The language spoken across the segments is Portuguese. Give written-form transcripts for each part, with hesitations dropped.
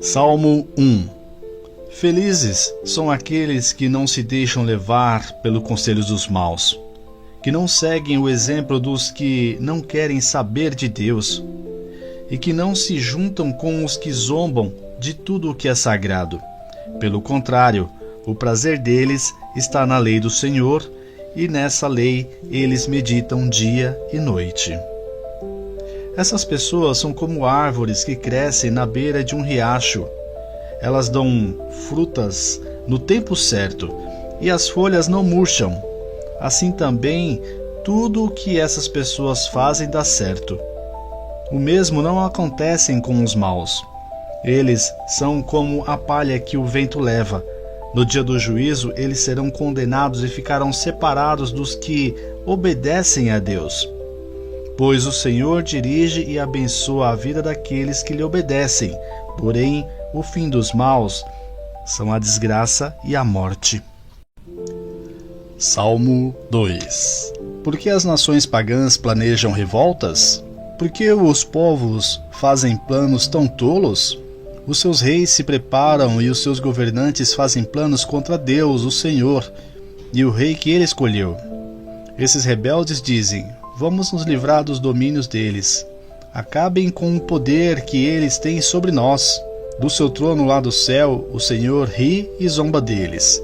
Salmo 1. Felizes são aqueles que não se deixam levar pelo conselho dos maus, que não seguem o exemplo dos que não querem saber de Deus e que não se juntam com os que zombam de tudo o que é sagrado. Pelo contrário, o prazer deles está na lei do Senhor, e nessa lei eles meditam dia e noite. Essas pessoas são como árvores que crescem na beira de um riacho. Elas dão frutas no tempo certo, e as folhas não murcham. Assim também, tudo o que essas pessoas fazem dá certo. O mesmo não acontece com os maus. Eles são como a palha que o vento leva. No dia do juízo, eles serão condenados e ficarão separados dos que obedecem a Deus. Pois o Senhor dirige e abençoa a vida daqueles que lhe obedecem. Porém, o fim dos maus são a desgraça e a morte. Salmo 2. Por que as nações pagãs planejam revoltas? Por que os povos fazem planos tão tolos? Os seus reis se preparam e os seus governantes fazem planos contra Deus, o Senhor, e o rei que ele escolheu. Esses rebeldes dizem: vamos nos livrar dos domínios deles. Acabem com o poder que eles têm sobre nós. Do seu trono lá do céu, o Senhor ri e zomba deles.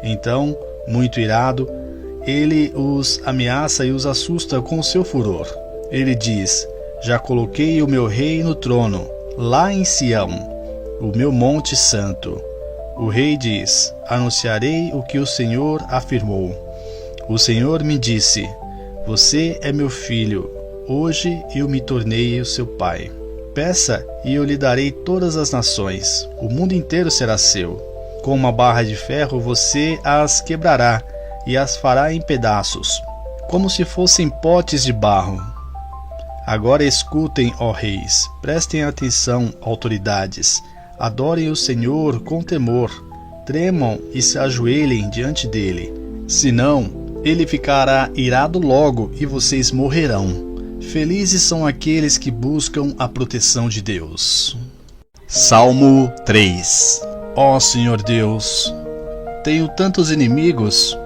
Então, muito irado, ele os ameaça e os assusta com o seu furor. Ele diz: já coloquei o meu rei no trono, lá em Sião, o meu monte santo. O rei diz: anunciarei o que o Senhor afirmou. O Senhor me disse: você é meu filho, hoje eu me tornei o seu pai. Peça e eu lhe darei todas as nações, o mundo inteiro será seu. Com uma barra de ferro você as quebrará e as fará em pedaços, como se fossem potes de barro. Agora escutem, ó reis, prestem atenção, autoridades, adorem o Senhor com temor, tremam e se ajoelhem diante dele. Senão, ele ficará irado logo e vocês morrerão. Felizes são aqueles que buscam a proteção de Deus. Salmo 3. Ó Senhor Deus, tenho tantos inimigos,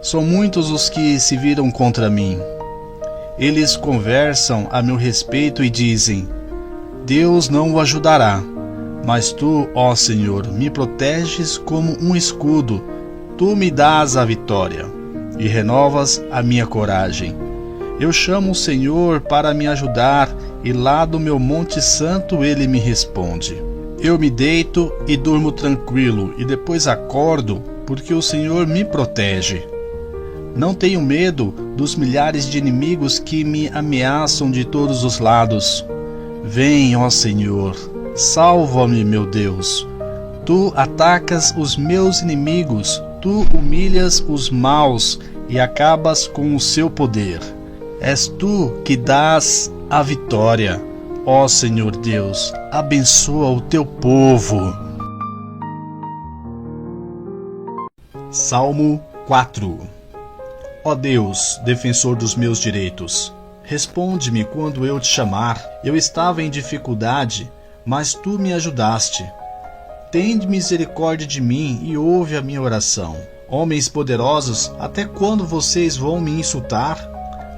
são muitos os que se viram contra mim. Eles conversam a meu respeito e dizem: Deus não o ajudará. Mas tu, ó Senhor, me proteges como um escudo. Tu me dás a vitória e renovas a minha coragem. Eu chamo o Senhor para me ajudar, e lá do meu monte santo ele me responde. Eu me deito e durmo tranquilo, e depois acordo, porque o Senhor me protege. Não tenho medo dos milhares de inimigos que me ameaçam de todos os lados. Vem, ó Senhor, salva-me, meu Deus. Tu atacas os meus inimigos, tu humilhas os maus e acabas com o seu poder. És tu que dás a vitória. Ó Senhor Deus, abençoa o teu povo. Salmo 4. Ó Deus, defensor dos meus direitos, responde-me quando eu te chamar. Eu estava em dificuldade, mas tu me ajudaste. Tende misericórdia de mim e ouve a minha oração. Homens poderosos, até quando vocês vão me insultar?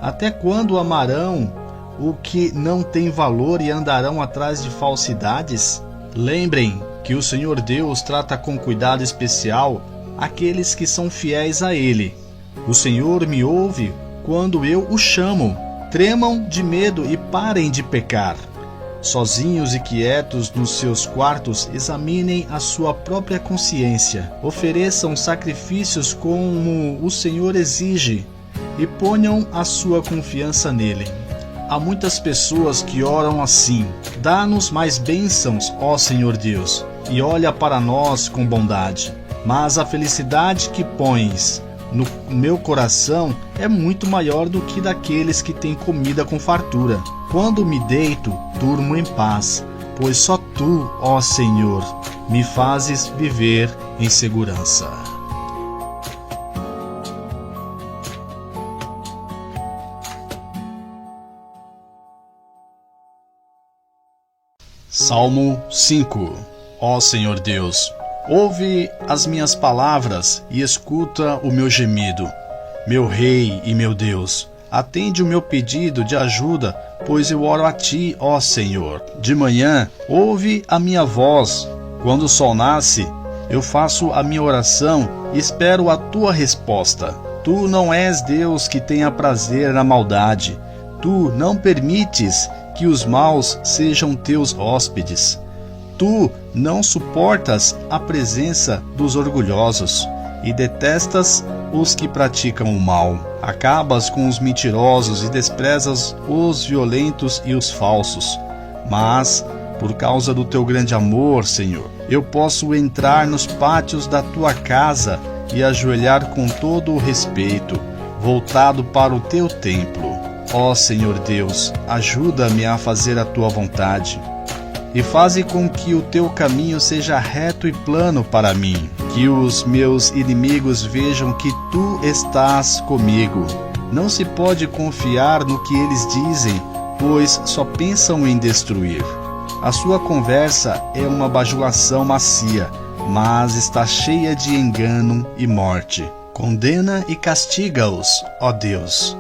Até quando amarão o que não tem valor e andarão atrás de falsidades? Lembrem que o Senhor Deus trata com cuidado especial aqueles que são fiéis a Ele. O Senhor me ouve quando eu o chamo. Tremam de medo e parem de pecar. Sozinhos e quietos nos seus quartos, examinem a sua própria consciência. Ofereçam sacrifícios como o Senhor exige e ponham a sua confiança nele. Há muitas pessoas que oram assim: dá-nos mais bênçãos, ó Senhor Deus, e olha para nós com bondade. Mas a felicidade que pões no meu coração é muito maior do que daqueles que têm comida com fartura. Quando me deito, durmo em paz, pois só tu, ó Senhor, me fazes viver em segurança. Salmo 5. Ó Senhor Deus, ouve as minhas palavras e escuta o meu gemido. Meu Rei e meu Deus, atende o meu pedido de ajuda, pois eu oro a Ti, ó Senhor. De manhã, ouve a minha voz. Quando o sol nasce, eu faço a minha oração e espero a Tua resposta. Tu não és Deus que tenha prazer na maldade. Tu não permites que os maus sejam Teus hóspedes. Tu não suportas a presença dos orgulhosos e detestas os que praticam o mal. Acabas com os mentirosos e desprezas os violentos e os falsos. Mas, por causa do Teu grande amor, Senhor, eu posso entrar nos pátios da Tua casa e ajoelhar com todo o respeito, voltado para o Teu templo. Ó Senhor Deus, ajuda-me a fazer a Tua vontade. E faze com que o Teu caminho seja reto e plano para mim, que os meus inimigos vejam que Tu estás comigo. Não se pode confiar no que eles dizem, pois só pensam em destruir. A sua conversa é uma bajulação macia, mas está cheia de engano e morte. Condena e castiga-os, ó Deus,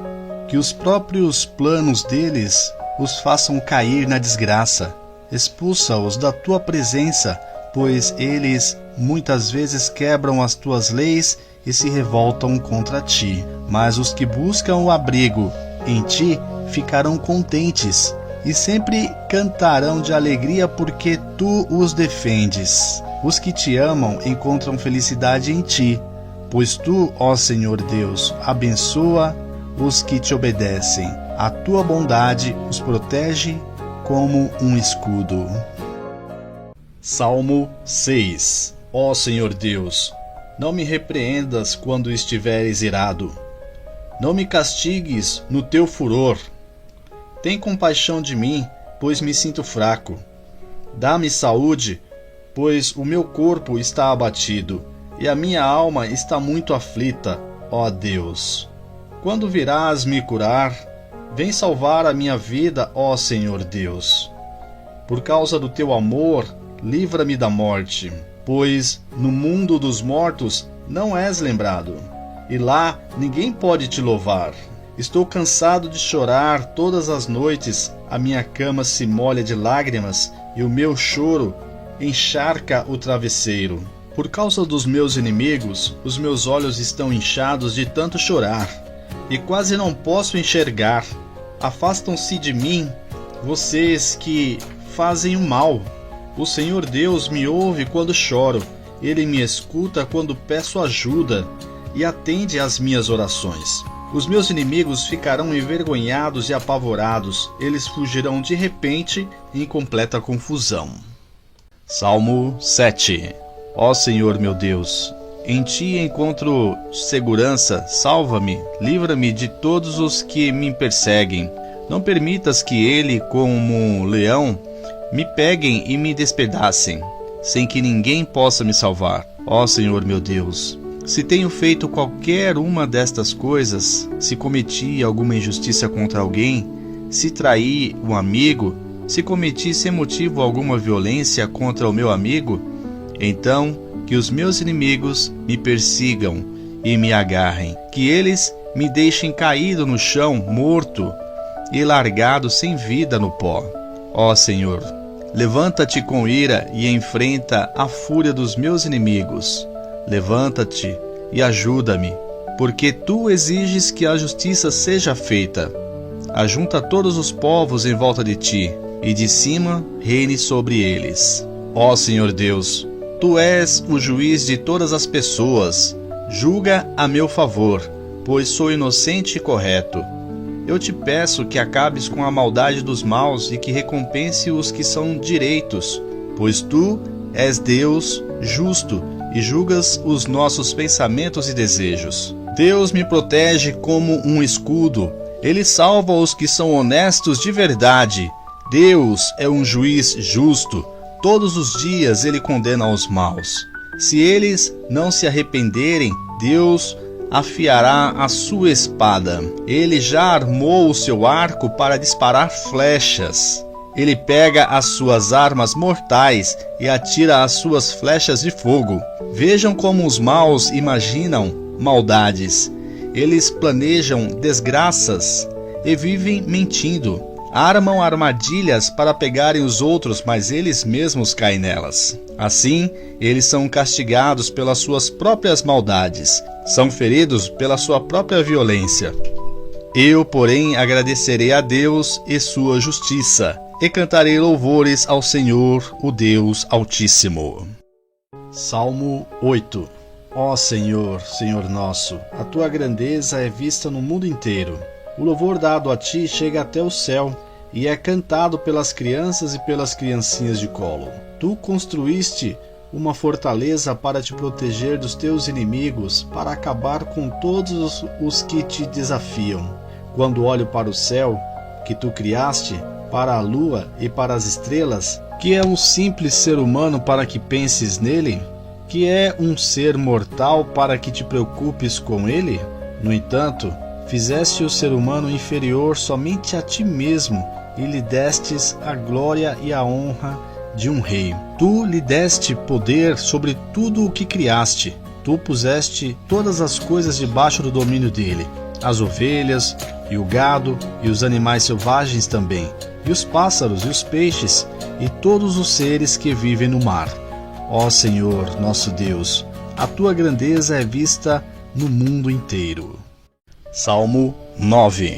que os próprios planos deles os façam cair na desgraça. Expulsa-os da Tua presença, pois eles muitas vezes quebram as Tuas leis e se revoltam contra Ti. Mas os que buscam o abrigo em Ti ficarão contentes e sempre cantarão de alegria porque Tu os defendes. Os que Te amam encontram felicidade em Ti, pois Tu, ó Senhor Deus, abençoa os que Te obedecem. A Tua bondade os protege como um escudo. Salmo 6. Ó Senhor Deus, não me repreendas quando estiveres irado. Não me castigues no Teu furor. Tem compaixão de mim, pois me sinto fraco. Dá-me saúde, pois o meu corpo está abatido, e a minha alma está muito aflita, ó Deus. Quando virás me curar, vem salvar a minha vida, ó Senhor Deus. Por causa do Teu amor, livra-me da morte, pois no mundo dos mortos não és lembrado, e lá ninguém pode Te louvar. Estou cansado de chorar todas as noites, a minha cama se molha de lágrimas e o meu choro encharca o travesseiro. Por causa dos meus inimigos, os meus olhos estão inchados de tanto chorar, e quase não posso enxergar. Afastam-se de mim vocês que fazem o mal. O Senhor Deus me ouve quando choro, Ele me escuta quando peço ajuda e atende às minhas orações. Os meus inimigos ficarão envergonhados e apavorados, eles fugirão de repente em completa confusão. Salmo 7. Ó Senhor meu Deus, em Ti encontro segurança, salva-me, livra-me de todos os que me perseguem. Não permitas que ele, como um leão, me peguem e me despedacem, sem que ninguém possa me salvar. Ó Senhor meu Deus, se tenho feito qualquer uma destas coisas, se cometi alguma injustiça contra alguém, se traí um amigo, se cometi sem motivo alguma violência contra o meu amigo, então que os meus inimigos me persigam e me agarrem, que eles me deixem caído no chão, morto e largado sem vida no pó. Ó Senhor, levanta-te com ira e enfrenta a fúria dos meus inimigos. Levanta-te e ajuda-me, porque Tu exiges que a justiça seja feita. Ajunta todos os povos em volta de Ti, e de cima reine sobre eles. Ó Senhor Deus, Tu és o juiz de todas as pessoas. Julga a meu favor, pois sou inocente e correto. Eu Te peço que acabes com a maldade dos maus e que recompense os que são direitos, pois Tu és Deus justo e julgas os nossos pensamentos e desejos. Deus me protege como um escudo. Ele salva os que são honestos de verdade. Deus é um juiz justo. Todos os dias Ele condena os maus. Se eles não se arrependerem, Deus afiará a sua espada. Ele já armou o seu arco para disparar flechas. Ele pega as suas armas mortais e atira as suas flechas de fogo. Vejam como os maus imaginam maldades. Eles planejam desgraças e vivem mentindo. Armam armadilhas para pegarem os outros, mas eles mesmos caem nelas. Assim, eles são castigados pelas suas próprias maldades. São feridos pela sua própria violência. Eu, porém, agradecerei a Deus e sua justiça, e cantarei louvores ao Senhor, o Deus Altíssimo. Salmo 8. Ó Senhor, Senhor nosso, a tua grandeza é vista no mundo inteiro. O louvor dado a ti chega até o céu e é cantado pelas crianças e pelas criancinhas de colo. Tu construíste uma fortaleza para te proteger dos teus inimigos, para acabar com todos os que te desafiam. Quando olho para o céu, que tu criaste, para a lua e para as estrelas, que é um simples ser humano para que penses nele? Que é um ser mortal para que te preocupes com ele? No entanto, fizeste o ser humano inferior somente a ti mesmo e lhe destes a glória e a honra de um rei. Tu lhe deste poder sobre tudo o que criaste. Tu puseste todas as coisas debaixo do domínio dele, as ovelhas e o gado e os animais selvagens também, e os pássaros e os peixes e todos os seres que vivem no mar. Ó Senhor, nosso Deus, a tua grandeza é vista no mundo inteiro. Salmo 9.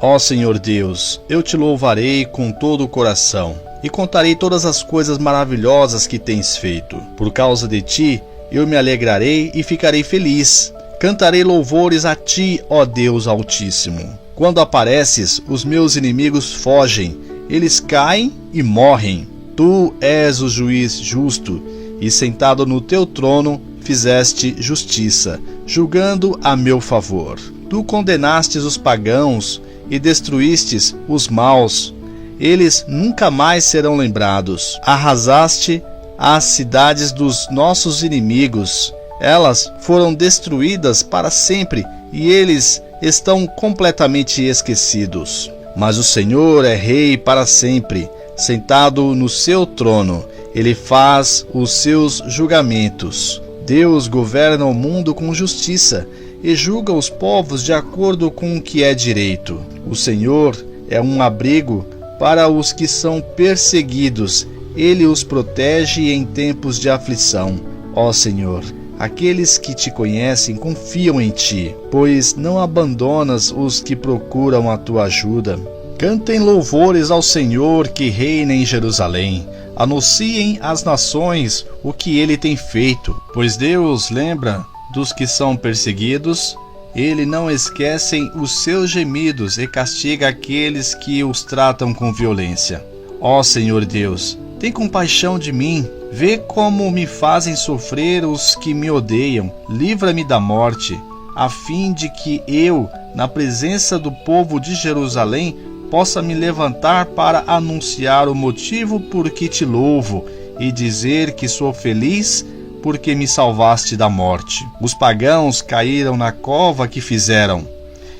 Ó Senhor Deus, eu te louvarei com todo o coração e contarei todas as coisas maravilhosas que tens feito. Por causa de ti, eu me alegrarei e ficarei feliz. Cantarei louvores a ti, ó Deus Altíssimo. Quando apareces, os meus inimigos fogem, eles caem e morrem. Tu és o juiz justo, e sentado no teu trono fizeste justiça, julgando a meu favor. Tu condenastes os pagãos e destruístes os maus. Eles nunca mais serão lembrados. Arrasaste as cidades dos nossos inimigos. Elas foram destruídas para sempre e eles estão completamente esquecidos. Mas o Senhor é rei para sempre, sentado no seu trono. Ele faz os seus julgamentos. Deus governa o mundo com justiça e julga os povos de acordo com o que é direito. O Senhor é um abrigo para os que são perseguidos. Ele os protege em tempos de aflição. Ó Senhor, aqueles que te conhecem confiam em ti, pois não abandonas os que procuram a tua ajuda. Cantem louvores ao Senhor que reina em Jerusalém. Anunciem às nações o que ele tem feito, pois Deus lembra dos que são perseguidos. Ele não esquece os seus gemidos e castiga aqueles que os tratam com violência. Ó Senhor Deus, tem compaixão de mim. Vê como me fazem sofrer os que me odeiam. Livra-me da morte, a fim de que eu, na presença do povo de Jerusalém, possa me levantar para anunciar o motivo por que te louvo e dizer que sou feliz porque me salvaste da morte. Os pagãos caíram na cova que fizeram,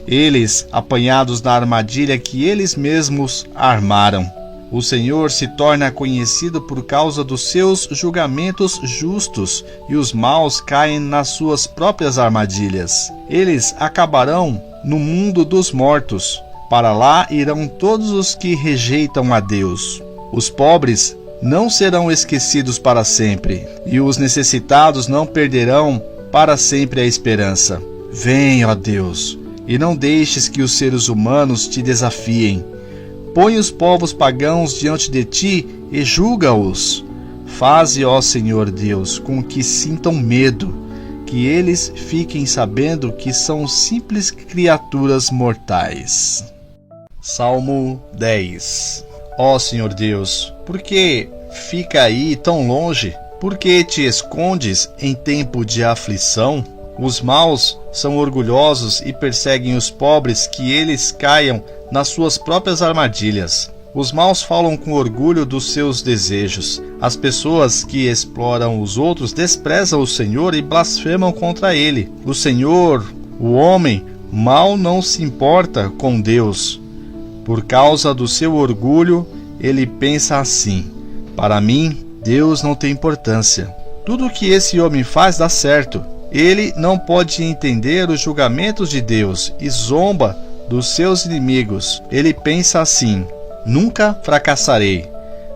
eles apanhados na armadilha que eles mesmos armaram. O Senhor se torna conhecido por causa dos seus julgamentos justos, e os maus caem nas suas próprias armadilhas. Eles acabarão no mundo dos mortos. Para lá irão todos os que rejeitam a Deus. Os pobres não serão esquecidos para sempre, e os necessitados não perderão para sempre a esperança. Vem, ó Deus, e não deixes que os seres humanos te desafiem. Põe os povos pagãos diante de ti e julga-os. Faze, ó Senhor Deus, com que sintam medo, que eles fiquem sabendo que são simples criaturas mortais. Salmo 10. Ó Senhor Deus, por que fica aí tão longe? Por que te escondes em tempo de aflição? Os maus são orgulhosos e perseguem os pobres, que eles caiam nas suas próprias armadilhas. Os maus falam com orgulho dos seus desejos. As pessoas que exploram os outros desprezam o Senhor e blasfemam contra ele. O Senhor, o homem, mal não se importa com Deus. Por causa do seu orgulho, ele pensa assim: para mim, Deus não tem importância. Tudo o que esse homem faz dá certo. Ele não pode entender os julgamentos de Deus e zomba dos seus inimigos. Ele pensa assim: nunca fracassarei,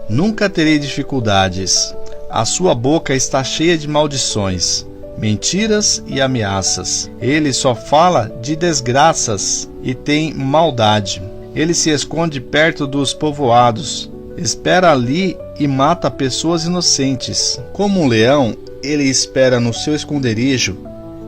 nunca terei dificuldades. A sua boca está cheia de maldições, mentiras e ameaças. Ele só fala de desgraças e tem maldade. Ele se esconde perto dos povoados, espera ali e mata pessoas inocentes. Como um leão, ele espera no seu esconderijo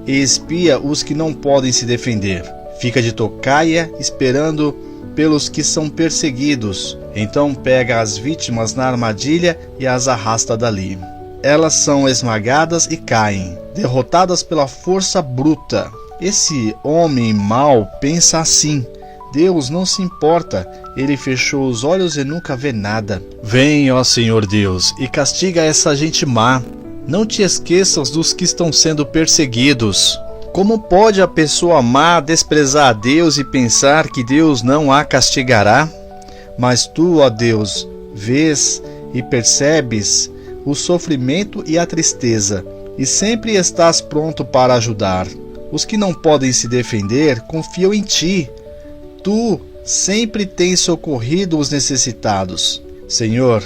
e espia os que não podem se defender. Fica de tocaia esperando pelos que são perseguidos. Então pega as vítimas na armadilha e as arrasta dali. Elas são esmagadas e caem, derrotadas pela força bruta. Esse homem mau pensa assim: Deus não se importa, ele fechou os olhos e nunca vê nada. Vem, ó Senhor Deus, e castiga essa gente má. Não te esqueças dos que estão sendo perseguidos. Como pode a pessoa má desprezar a Deus e pensar que Deus não a castigará? Mas tu, ó Deus, vês e percebes o sofrimento e a tristeza, e sempre estás pronto para ajudar. Os que não podem se defender confiam em ti. Tu sempre tens socorrido os necessitados. Senhor,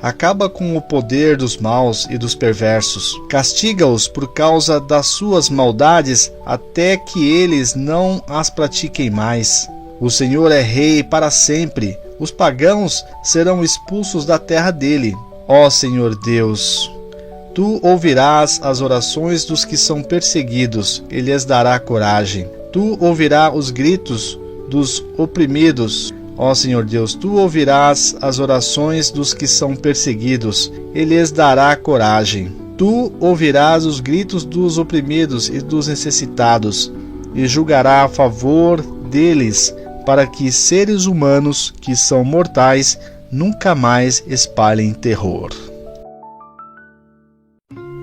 acaba com o poder dos maus e dos perversos. Castiga-os por causa das suas maldades, até que eles não as pratiquem mais. O Senhor é rei para sempre. Os pagãos serão expulsos da terra dele. Ó Senhor Deus, tu ouvirás as orações dos que são perseguidos e lhes dará coragem. Tu ouvirás os gritos dos oprimidos. Ó Senhor Deus, tu ouvirás as orações dos que são perseguidos e lhes dará coragem. Tu ouvirás os gritos dos oprimidos e dos necessitados e julgará a favor deles, para que seres humanos que são mortais nunca mais espalhem terror.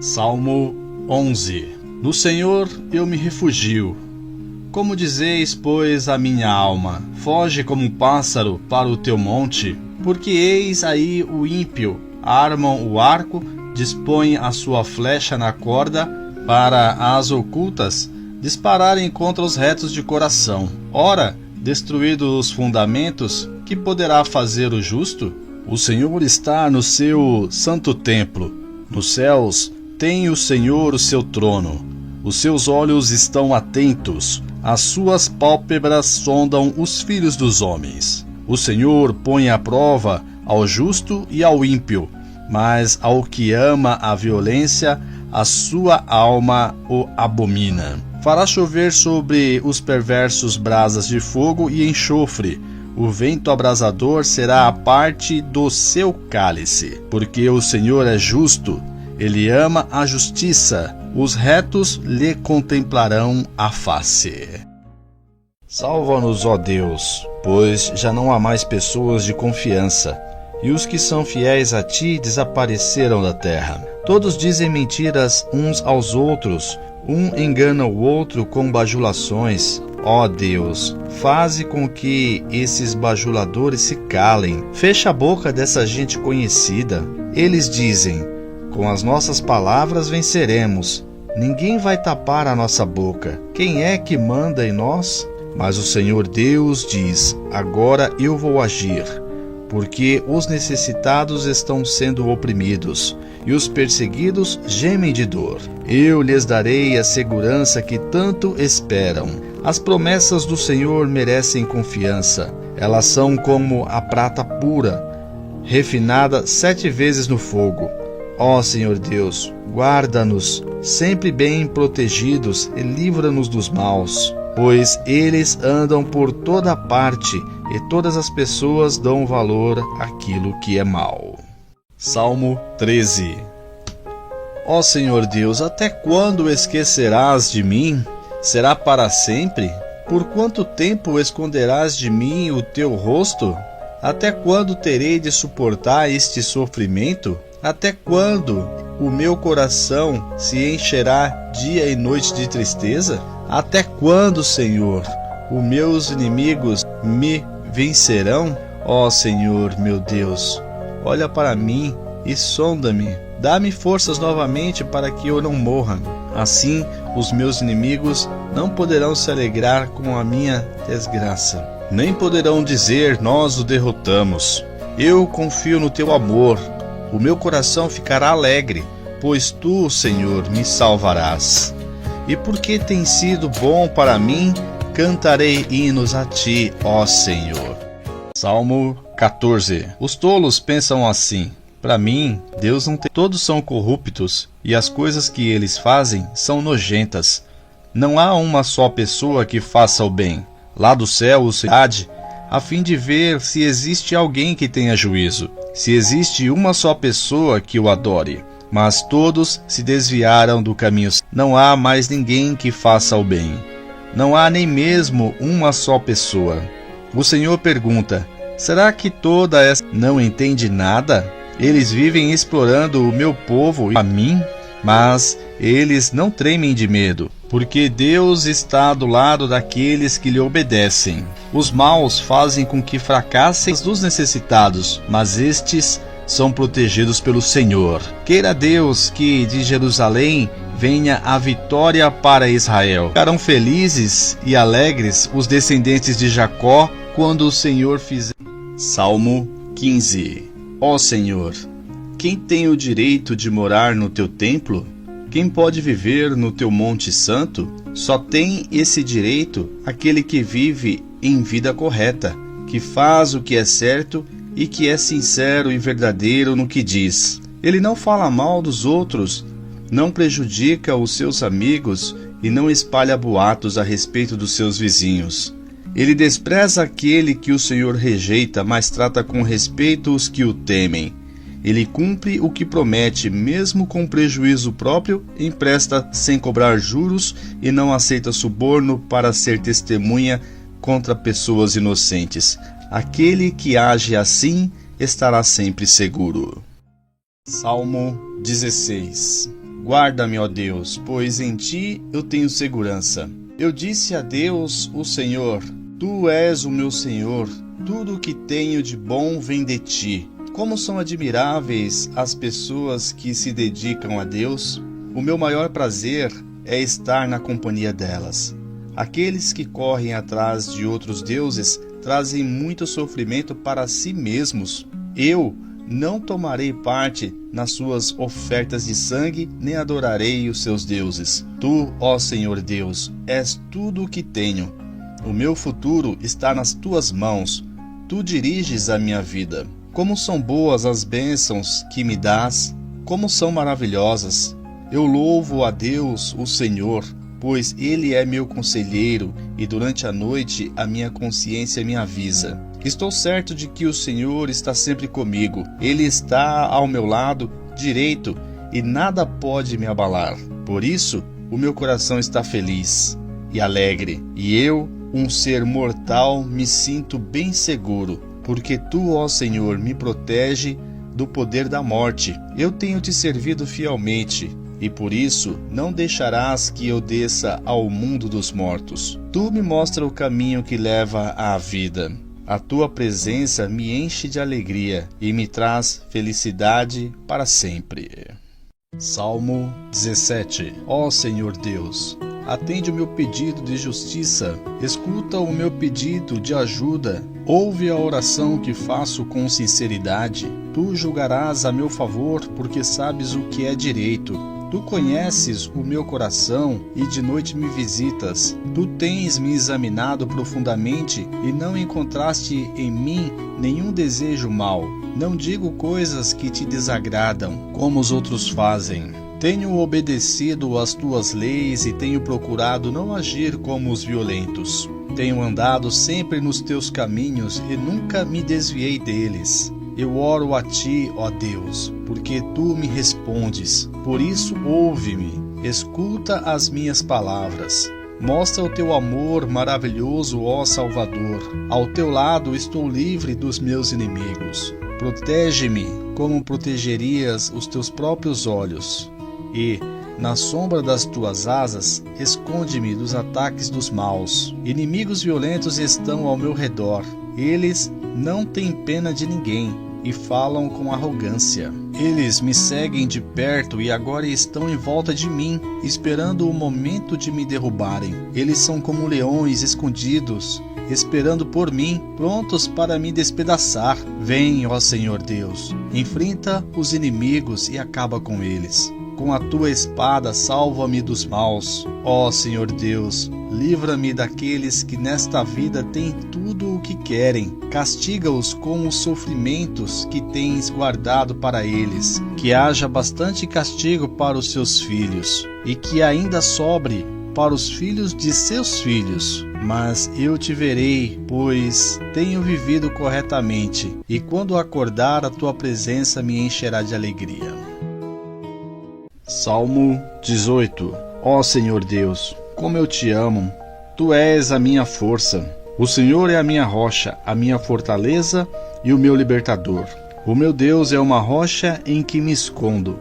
Salmo 11. No Senhor eu me refugio. Como dizeis, pois, a minha alma, foge como um pássaro para o teu monte, porque eis aí o ímpio, armam o arco, dispõem a sua flecha na corda, para as ocultas dispararem contra os retos de coração. Ora, destruídos os fundamentos, que poderá fazer o justo? O Senhor está no seu santo templo. Nos céus tem o Senhor o seu trono. Os seus olhos estão atentos. As suas pálpebras sondam os filhos dos homens. O Senhor põe à prova ao justo e ao ímpio, mas ao que ama a violência, a sua alma o abomina. Fará chover sobre os perversos brasas de fogo e enxofre. O vento abrasador será a parte do seu cálice. Porque o Senhor é justo, ele ama a justiça. Os retos lhe contemplarão a face. Salva-nos, ó Deus, pois já não há mais pessoas de confiança, e os que são fiéis a ti desapareceram da terra. Todos dizem mentiras uns aos outros, um engana o outro com bajulações. Ó Deus, faze com que esses bajuladores se calem. Fecha a boca dessa gente conhecida. Eles dizem: com as nossas palavras venceremos. Ninguém vai tapar a nossa boca. Quem é que manda em nós? Mas o Senhor Deus diz: agora eu vou agir, porque os necessitados estão sendo oprimidos, e os perseguidos gemem de dor. Eu lhes darei a segurança que tanto esperam. As promessas do Senhor merecem confiança. Elas são como a prata pura, refinada 7 vezes no fogo. Ó Senhor Deus, guarda-nos sempre bem protegidos e livra-nos dos maus, pois eles andam por toda parte e todas as pessoas dão valor àquilo que é mau. Salmo 13. Ó Senhor Deus, até quando esquecerás de mim? Será para sempre? Por quanto tempo esconderás de mim o teu rosto? Até quando terei de suportar este sofrimento? Até quando o meu coração se encherá dia e noite de tristeza? Até quando, Senhor, os meus inimigos me vencerão? Ó Senhor, meu Deus, olha para mim e sonda-me. Dá-me forças novamente para que eu não morra. Assim, os meus inimigos não poderão se alegrar com a minha desgraça. Nem poderão dizer, nós o derrotamos. Eu confio no teu amor. O meu coração ficará alegre, pois tu, Senhor, me salvarás. E porque tens sido bom para mim, cantarei hinos a ti, ó Senhor. Salmo 14. Os tolos pensam assim: para mim, Deus não tem. Todos são corruptos, e as coisas que eles fazem são nojentas. Não há uma só pessoa que faça o bem. Lá do céu, o Senhor, a fim de ver se existe alguém que tenha juízo, se existe uma só pessoa que o adore. Mas todos se desviaram do caminho. Não há mais ninguém que faça o bem. Não há nem mesmo uma só pessoa. O Senhor pergunta: será que toda essa não entende nada? Eles vivem explorando o meu povo e a mim, mas eles não tremem de medo, porque Deus está do lado daqueles que lhe obedecem. Os maus fazem com que fracassem os necessitados, mas estes são protegidos pelo Senhor. Queira Deus que de Jerusalém venha a vitória para Israel. Ficarão felizes e alegres os descendentes de Jacó quando o Senhor fizer. Salmo 15. Ó Senhor, quem tem o direito de morar no teu templo? Quem pode viver no teu monte santo? Só tem esse direito aquele que vive em vida correta, que faz o que é certo e que é sincero e verdadeiro no que diz. Ele não fala mal dos outros, não prejudica os seus amigos e não espalha boatos a respeito dos seus vizinhos. Ele despreza aquele que o Senhor rejeita, mas trata com respeito os que o temem. Ele cumpre o que promete, mesmo com prejuízo próprio, empresta sem cobrar juros e não aceita suborno para ser testemunha contra pessoas inocentes. Aquele que age assim estará sempre seguro. Salmo 16. Guarda-me, ó Deus, pois em ti eu tenho segurança. Eu disse a Deus, o Senhor: tu és o meu Senhor, tudo o que tenho de bom vem de ti. Como são admiráveis as pessoas que se dedicam a Deus. O meu maior prazer é estar na companhia delas. Aqueles que correm atrás de outros deuses trazem muito sofrimento para si mesmos. Eu não tomarei parte nas suas ofertas de sangue, nem adorarei os seus deuses. Tu, ó Senhor Deus, és tudo o que tenho. O meu futuro está nas tuas mãos. Tu diriges a minha vida. Como são boas as bênçãos que me dás, como são maravilhosas. Eu louvo a Deus, o Senhor, pois Ele é meu conselheiro e durante a noite a minha consciência me avisa. Estou certo de que o Senhor está sempre comigo. Ele está ao meu lado direito e nada pode me abalar. Por isso, o meu coração está feliz e alegre, e eu, um ser mortal, me sinto bem seguro, porque Tu, ó Senhor, me protege do poder da morte. Eu tenho Te servido fielmente, e por isso não deixarás que eu desça ao mundo dos mortos. Tu me mostra o caminho que leva à vida. A Tua presença me enche de alegria e me traz felicidade para sempre. Salmo 17. Ó Senhor Deus, atende o meu pedido de justiça, escuta o meu pedido de ajuda, ouve a oração que faço com sinceridade. Tu julgarás a meu favor, porque sabes o que é direito. Tu conheces o meu coração e de noite me visitas. Tu tens me examinado profundamente e não encontraste em mim nenhum desejo mau. Não digo coisas que te desagradam, como os outros fazem. Tenho obedecido às tuas leis e tenho procurado não agir como os violentos. Tenho andado sempre nos teus caminhos e nunca me desviei deles. Eu oro a ti, ó Deus, porque tu me respondes. Por isso, ouve-me, escuta as minhas palavras. Mostra o teu amor maravilhoso, ó Salvador. Ao teu lado estou livre dos meus inimigos. Protege-me como protegerias os teus próprios olhos. E, na sombra das tuas asas, esconde-me dos ataques dos maus. Inimigos violentos estão ao meu redor. Eles não têm pena de ninguém e falam com arrogância. Eles me seguem de perto e agora estão em volta de mim, esperando o momento de me derrubarem. Eles são como leões escondidos, esperando por mim, prontos para me despedaçar. Vem, ó Senhor Deus, enfrenta os inimigos e acaba com eles. Com a tua espada salva-me dos maus. Ó Senhor Deus, livra-me daqueles que nesta vida têm tudo o que querem. Castiga-os com os sofrimentos que tens guardado para eles. Que haja bastante castigo para os seus filhos, e que ainda sobre para os filhos de seus filhos. Mas eu te verei, pois tenho vivido corretamente, e quando acordar a tua presença me encherá de alegria. Salmo 18. Ó Senhor Deus, como eu te amo, tu és a minha força. O Senhor é a minha rocha, a minha fortaleza e o meu libertador. O meu Deus é uma rocha em que me escondo.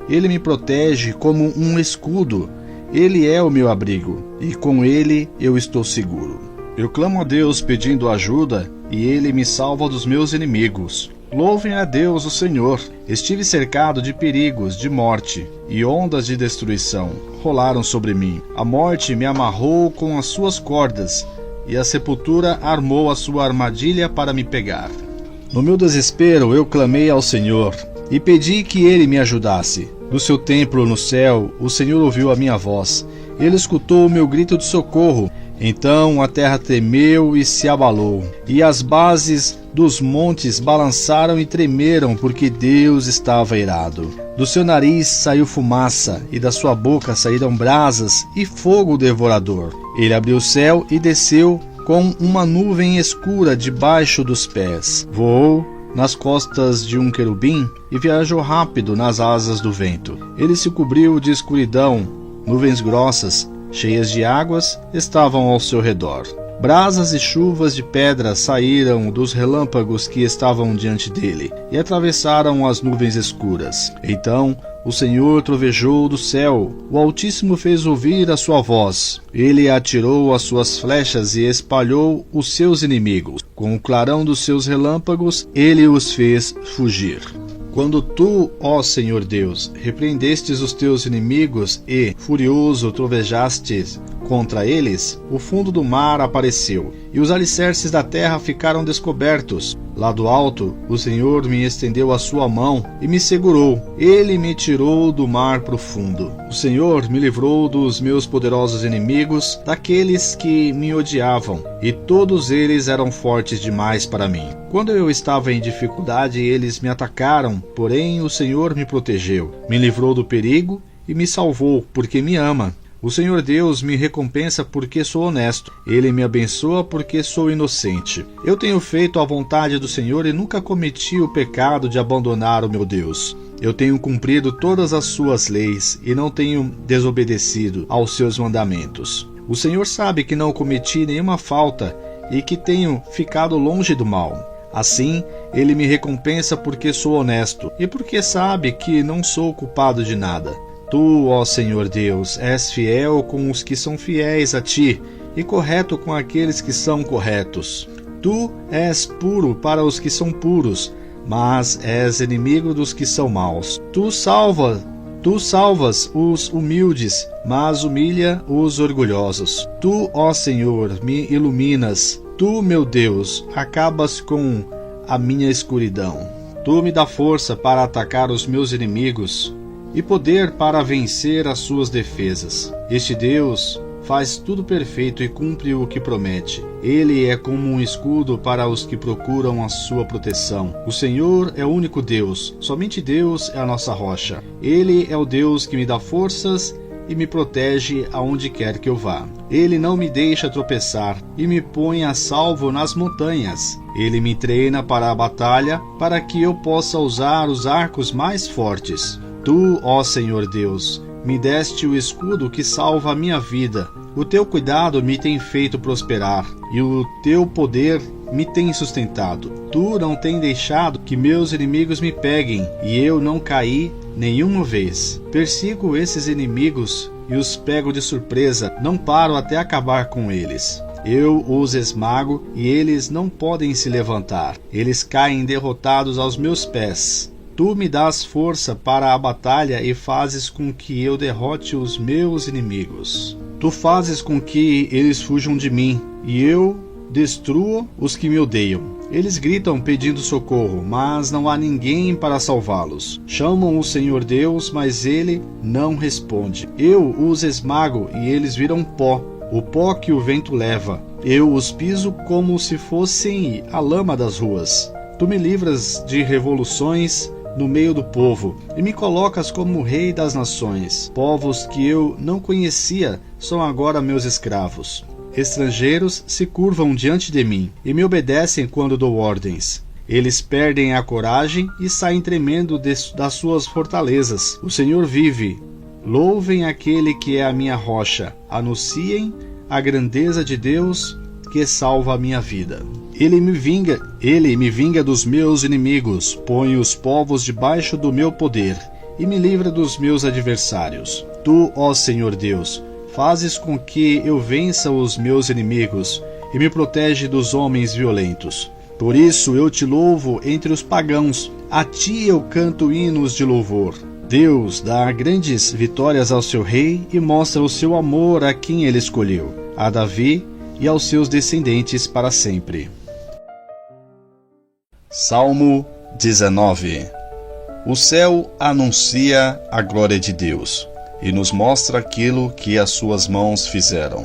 Ele me protege como um escudo. Ele é o meu abrigo, e com ele eu estou seguro. Eu clamo a Deus pedindo ajuda, e ele me salva dos meus inimigos. Louvem a Deus o Senhor. Estive cercado de perigos, de morte, e ondas de destruição rolaram sobre mim. A morte me amarrou com as suas cordas, e a sepultura armou a sua armadilha para me pegar. No meu desespero eu clamei ao Senhor, e pedi que ele me ajudasse. Do seu templo no céu, o Senhor ouviu a minha voz. Ele escutou o meu grito de socorro. Então a terra tremeu e se abalou, e as bases dos montes balançaram e tremeram, porque Deus estava irado. Do seu nariz saiu fumaça, e da sua boca saíram brasas e fogo devorador. Ele abriu o céu e desceu com uma nuvem escura debaixo dos pés. Voou nas costas de um querubim e viajou rápido nas asas do vento. Ele se cobriu de escuridão, nuvens grossas, cheias de águas, estavam ao seu redor. Brasas e chuvas de pedra saíram dos relâmpagos que estavam diante dele e atravessaram as nuvens escuras. Então o Senhor trovejou do céu, o Altíssimo fez ouvir a sua voz. Ele atirou as suas flechas e espalhou os seus inimigos. Com o clarão dos seus relâmpagos, ele os fez fugir. Quando tu, ó Senhor Deus, repreendestes os teus inimigos e, furioso, trovejastes contra eles, o fundo do mar apareceu, e os alicerces da terra ficaram descobertos. Lá do alto, o Senhor me estendeu a sua mão e me segurou. Ele me tirou do mar profundo. O Senhor me livrou dos meus poderosos inimigos, daqueles que me odiavam, e todos eles eram fortes demais para mim. Quando eu estava em dificuldade, eles me atacaram, porém o Senhor me protegeu, me livrou do perigo e me salvou, porque me ama. O Senhor Deus me recompensa porque sou honesto. Ele me abençoa porque sou inocente. Eu tenho feito a vontade do Senhor e nunca cometi o pecado de abandonar o meu Deus. Eu tenho cumprido todas as suas leis e não tenho desobedecido aos seus mandamentos. O Senhor sabe que não cometi nenhuma falta e que tenho ficado longe do mal. Assim, ele me recompensa porque sou honesto e porque sabe que não sou culpado de nada. Tu, ó Senhor Deus, és fiel com os que são fiéis a ti e correto com aqueles que são corretos. Tu és puro para os que são puros, mas és inimigo dos que são maus. Tu salvas os humildes, mas humilha os orgulhosos. Tu, ó Senhor, me iluminas. Tu, meu Deus, acabas com a minha escuridão. Tu me dá força para atacar os meus inimigos e poder para vencer as suas defesas. Este Deus faz tudo perfeito e cumpre o que promete. Ele é como um escudo para os que procuram a sua proteção. O Senhor é o único Deus, somente Deus é a nossa rocha. Ele é o Deus que me dá forças e me protege aonde quer que eu vá. Ele não me deixa tropeçar e me põe a salvo nas montanhas. Ele me treina para a batalha para que eu possa usar os arcos mais fortes. Tu, ó Senhor Deus, me deste o escudo que salva a minha vida. O teu cuidado me tem feito prosperar, e o teu poder me tem sustentado. Tu não tem deixado que meus inimigos me peguem, e eu não caí nenhuma vez. Persigo esses inimigos e os pego de surpresa, não paro até acabar com eles. Eu os esmago e eles não podem se levantar. Eles caem derrotados aos meus pés. Tu me dás força para a batalha e fazes com que eu derrote os meus inimigos. Tu fazes com que eles fujam de mim e eu destruo os que me odeiam. Eles gritam pedindo socorro, mas não há ninguém para salvá-los. Chamam o Senhor Deus, mas ele não responde. Eu os esmago e eles viram pó, o pó que o vento leva. Eu os piso como se fossem a lama das ruas. Tu me livras de revoluções no meio do povo e me colocas como rei das nações. Povos que eu não conhecia são agora meus escravos. Estrangeiros se curvam diante de mim e me obedecem quando dou ordens. Eles perdem a coragem e saem tremendo das suas fortalezas. O Senhor vive. Louvem aquele que é a minha rocha. Anunciem a grandeza de Deus que salva a minha vida. Ele me vinga dos meus inimigos, põe os povos debaixo do meu poder e me livra dos meus adversários. Tu, ó Senhor Deus, fazes com que eu vença os meus inimigos e me protege dos homens violentos. Por isso eu te louvo entre os pagãos, a ti eu canto hinos de louvor. Deus dá grandes vitórias ao seu rei e mostra o seu amor a quem ele escolheu, a Davi e aos seus descendentes para sempre. Salmo 19. O céu anuncia a glória de Deus e nos mostra aquilo que as suas mãos fizeram.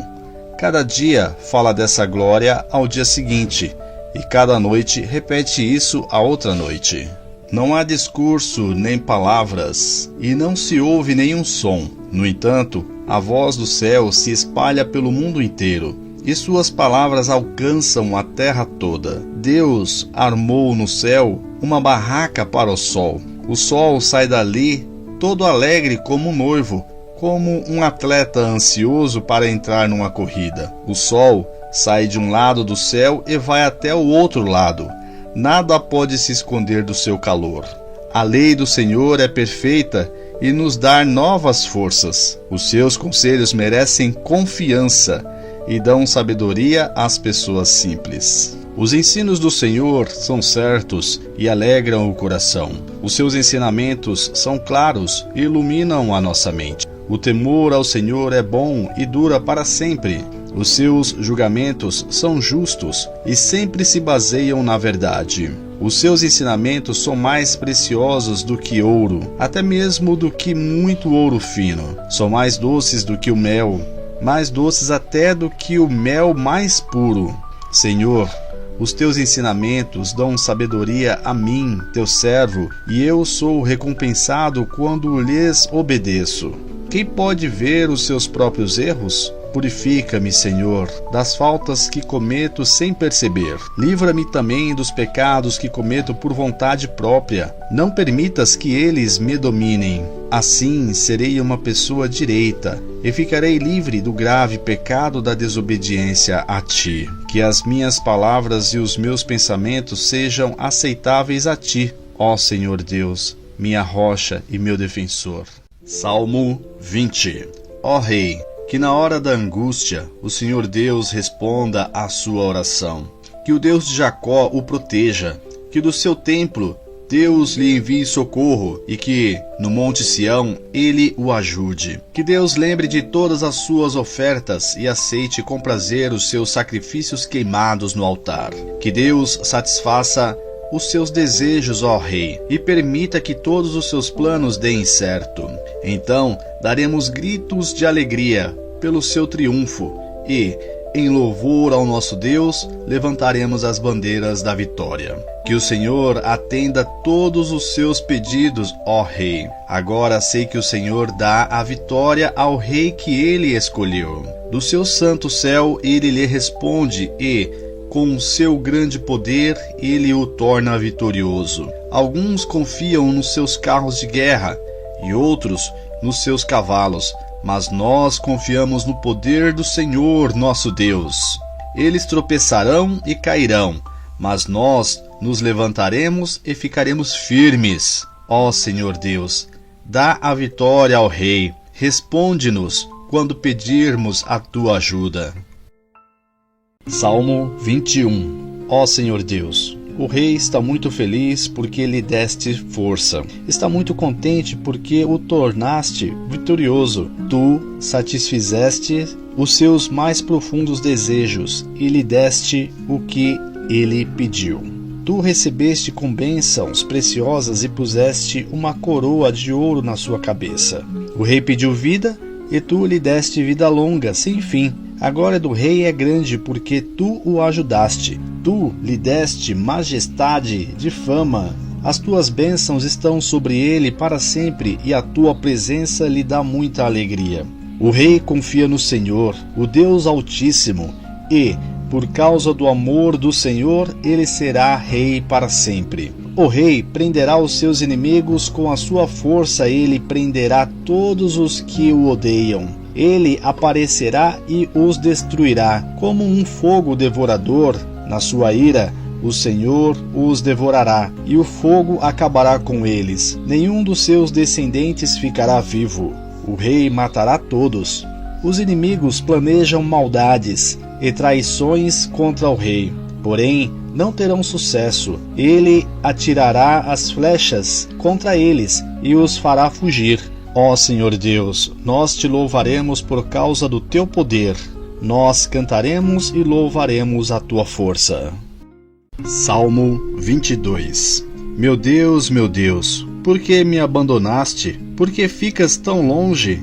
Cada dia fala dessa glória ao dia seguinte, e cada noite repete isso à outra noite. Não há discurso nem palavras, e não se ouve nenhum som. No entanto, a voz do céu se espalha pelo mundo inteiro, e suas palavras alcançam a terra toda. Deus armou no céu uma barraca para o sol. O sol sai dali todo alegre como um noivo, como um atleta ansioso para entrar numa corrida. O sol sai de um lado do céu e vai até o outro lado. Nada pode se esconder do seu calor. A lei do Senhor é perfeita e nos dá novas forças. Os seus conselhos merecem confiança e dão sabedoria às pessoas simples. Os ensinos do Senhor são certos e alegram o coração. Os seus ensinamentos são claros e iluminam a nossa mente. O temor ao Senhor é bom e dura para sempre. Os seus julgamentos são justos e sempre se baseiam na verdade. Os seus ensinamentos são mais preciosos do que ouro, até mesmo do que muito ouro fino. São mais doces do que o mel, mais doces até do que o mel mais puro. Senhor, os teus ensinamentos dão sabedoria a mim, teu servo, e eu sou recompensado quando lhes obedeço. Quem pode ver os seus próprios erros? Purifica-me, Senhor, das faltas que cometo sem perceber. Livra-me também dos pecados que cometo por vontade própria. Não permitas que eles me dominem. Assim serei uma pessoa direita e ficarei livre do grave pecado da desobediência a Ti. Que as minhas palavras e os meus pensamentos sejam aceitáveis a Ti, ó Senhor Deus, minha rocha e meu defensor. Salmo 20. Ó Rei, que na hora da angústia o Senhor Deus responda à sua oração. Que o Deus de Jacó o proteja, que do seu templo Deus lhe envie socorro e que, no Monte Sião, ele o ajude. Que Deus lembre de todas as suas ofertas e aceite com prazer os seus sacrifícios queimados no altar. Que Deus satisfaça os seus desejos, ó Rei, e permita que todos os seus planos deem certo. Então daremos gritos de alegria pelo seu triunfo e, em louvor ao nosso Deus, levantaremos as bandeiras da vitória. Que o Senhor atenda todos os seus pedidos, ó Rei. Agora sei que o Senhor dá a vitória ao Rei que ele escolheu. Do seu santo céu ele lhe responde e, com o seu grande poder, ele o torna vitorioso. Alguns confiam nos seus carros de guerra e outros nos seus cavalos, mas nós confiamos no poder do Senhor, nosso Deus. Eles tropeçarão e cairão, mas nós nos levantaremos e ficaremos firmes. Ó Senhor Deus, dá a vitória ao Rei. Responde-nos quando pedirmos a tua ajuda. Salmo 21. Ó Senhor Deus, o rei está muito feliz porque lhe deste força. Está muito contente porque o tornaste vitorioso. Tu satisfizeste os seus mais profundos desejos e lhe deste o que ele pediu. Tu recebeste com bênçãos preciosas e puseste uma coroa de ouro na sua cabeça. O rei pediu vida e tu lhe deste vida longa, sem fim. A glória do rei é grande porque tu o ajudaste. Tu lhe deste majestade de fama. As tuas bênçãos estão sobre ele para sempre e a tua presença lhe dá muita alegria. O rei confia no Senhor, o Deus Altíssimo, e, por causa do amor do Senhor, ele será rei para sempre. O rei prenderá os seus inimigos com a sua força, ele prenderá todos os que o odeiam. Ele aparecerá e os destruirá, como um fogo devorador. Na sua ira, o Senhor os devorará, e o fogo acabará com eles. Nenhum dos seus descendentes ficará vivo. O rei matará todos. Os inimigos planejam maldades e traições contra o rei, porém não terão sucesso. Ele atirará as flechas contra eles e os fará fugir. Ó Senhor Deus, nós te louvaremos por causa do teu poder. Nós cantaremos e louvaremos a tua força. Salmo 22. Meu Deus, por que me abandonaste? Por que ficas tão longe?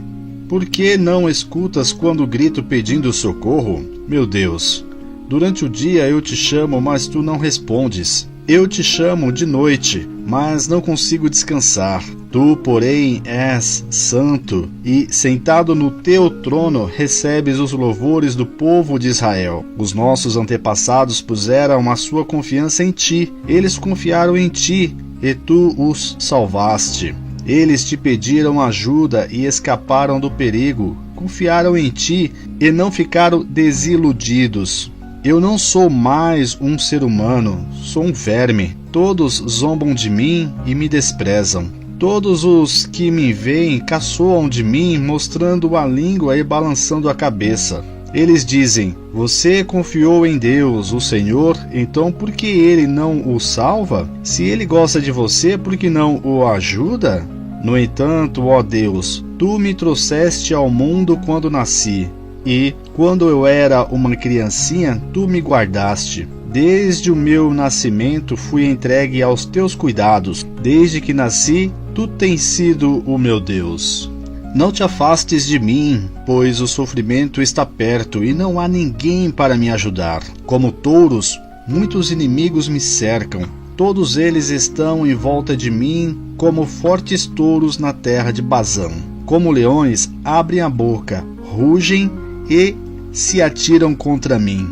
Por que não escutas quando grito pedindo socorro? Meu Deus, durante o dia eu te chamo, mas tu não respondes. Eu te chamo de noite, mas não consigo descansar. Tu, porém, és santo e, sentado no teu trono, recebes os louvores do povo de Israel. Os nossos antepassados puseram a sua confiança em ti. Eles confiaram em ti e tu os salvaste. Eles te pediram ajuda e escaparam do perigo. Confiaram em ti e não ficaram desiludidos. Eu não sou mais um ser humano, sou um verme. Todos zombam de mim e me desprezam. Todos os que me veem caçoam de mim, mostrando a língua e balançando a cabeça. Eles dizem: você confiou em Deus, o Senhor, então por que ele não o salva? Se ele gosta de você, por que não o ajuda? No entanto, ó Deus, tu me trouxeste ao mundo quando nasci. E, quando eu era uma criancinha, tu me guardaste. Desde o meu nascimento fui entregue aos teus cuidados. Desde que nasci, tu tens sido o meu Deus. Não te afastes de mim, pois o sofrimento está perto e não há ninguém para me ajudar. Como touros, muitos inimigos me cercam. Todos eles estão em volta de mim como fortes touros na terra de Bazã. Como leões, abrem a boca, rugem e se atiram contra mim.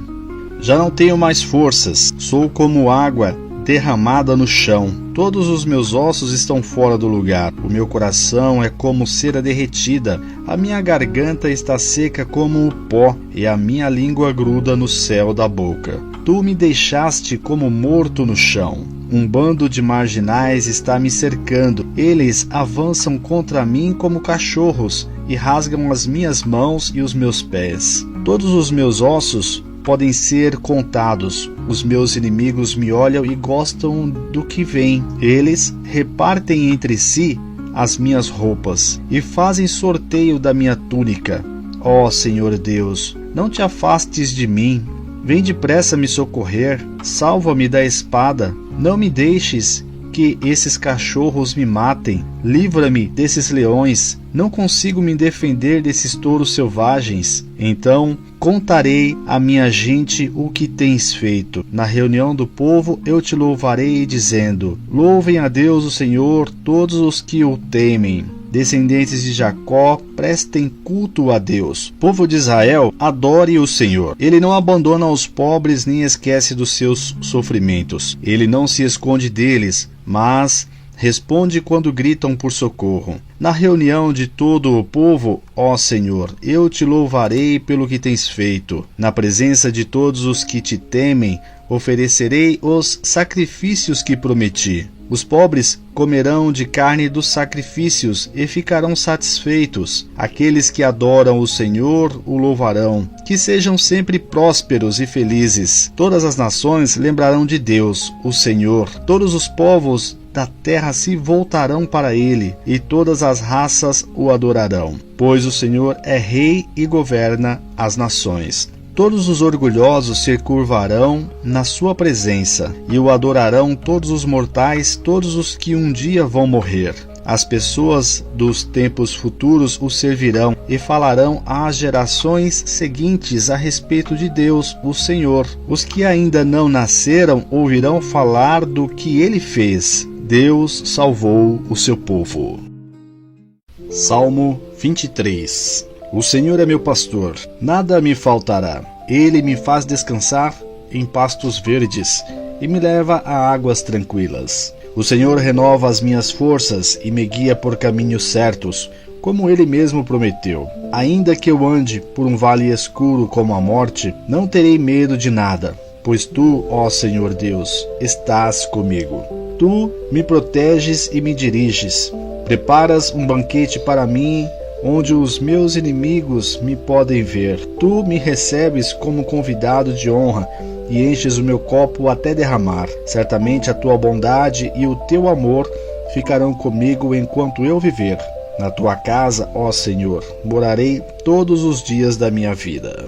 Já não tenho mais forças, sou como água derramada no chão. Todos os meus ossos estão fora do lugar. O meu coração é como cera derretida, a minha garganta está seca como o pó e a minha língua gruda no céu da boca. Tu me deixaste como morto no chão. Um bando de marginais está me cercando. Eles avançam contra mim como cachorros e rasgam as minhas mãos e os meus pés. Todos os meus ossos podem ser contados. Os meus inimigos me olham e gostam do que vem. Eles repartem entre si as minhas roupas e fazem sorteio da minha túnica. Ó Senhor Deus, não te afastes de mim. Vem depressa me socorrer. Salva-me da espada. Não me deixes que esses cachorros me matem. Livra-me desses leões. Não consigo me defender desses touros selvagens. Então contarei à minha gente o que tens feito. Na reunião do povo eu te louvarei, dizendo: louvem a Deus o Senhor todos os que o temem. Descendentes de Jacó, prestem culto a Deus. Povo de Israel, adore o Senhor. Ele não abandona os pobres nem esquece dos seus sofrimentos. Ele não se esconde deles, mas responde quando gritam por socorro. Na reunião de todo o povo, ó Senhor, eu te louvarei pelo que tens feito. Na presença de todos os que te temem, oferecerei os sacrifícios que prometi. Os pobres comerão de carne dos sacrifícios e ficarão satisfeitos. Aqueles que adoram o Senhor o louvarão. Que sejam sempre prósperos e felizes. Todas as nações lembrarão de Deus, o Senhor. Todos os povos da terra se voltarão para ele, e todas as raças o adorarão. Pois o Senhor é rei e governa as nações. Todos os orgulhosos se curvarão na sua presença, e o adorarão todos os mortais, todos os que um dia vão morrer. As pessoas dos tempos futuros o servirão e falarão às gerações seguintes a respeito de Deus, o Senhor. Os que ainda não nasceram ouvirão falar do que ele fez. Deus salvou o seu povo. Salmo 23. O Senhor é meu pastor, nada me faltará. Ele me faz descansar em pastos verdes e me leva a águas tranquilas. O Senhor renova as minhas forças e me guia por caminhos certos, como Ele mesmo prometeu. Ainda que eu ande por um vale escuro como a morte, não terei medo de nada, pois Tu, ó Senhor Deus, estás comigo. Tu me proteges e me diriges. Preparas um banquete para mim, onde os meus inimigos me podem ver. Tu me recebes como convidado de honra e enches o meu copo até derramar. Certamente a tua bondade e o teu amor ficarão comigo enquanto eu viver. Na tua casa, ó Senhor, morarei todos os dias da minha vida.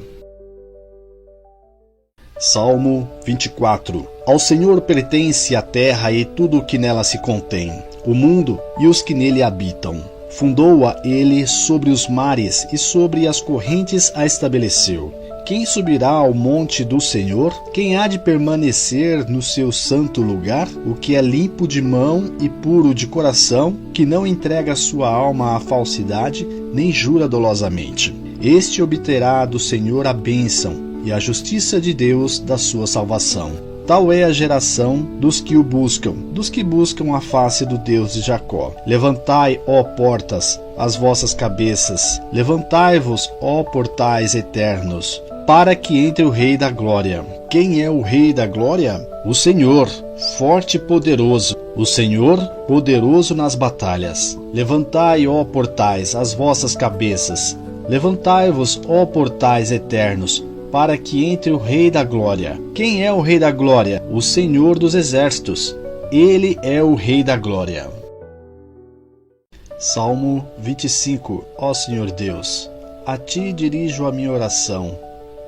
Salmo 24. Ao Senhor pertence a terra e tudo o que nela se contém, o mundo e os que nele habitam. Fundou-a ele sobre os mares e sobre as correntes a estabeleceu. Quem subirá ao monte do Senhor? Quem há de permanecer no seu santo lugar? O que é limpo de mão e puro de coração, que não entrega sua alma à falsidade, nem jura dolosamente. Este obterá do Senhor a bênção e a justiça de Deus da sua salvação. Tal é a geração dos que o buscam, dos que buscam a face do Deus de Jacó. Levantai, ó portas, as vossas cabeças. Levantai-vos, ó portais eternos, para que entre o Rei da Glória. Quem é o Rei da Glória? O Senhor, forte e poderoso. O Senhor, poderoso nas batalhas. Levantai, ó portais, as vossas cabeças. Levantai-vos, ó portais eternos, para que entre o Rei da Glória. Quem é o Rei da Glória? O Senhor dos Exércitos. Ele é o Rei da Glória. Salmo 25. Ó Senhor Deus, a Ti dirijo a minha oração.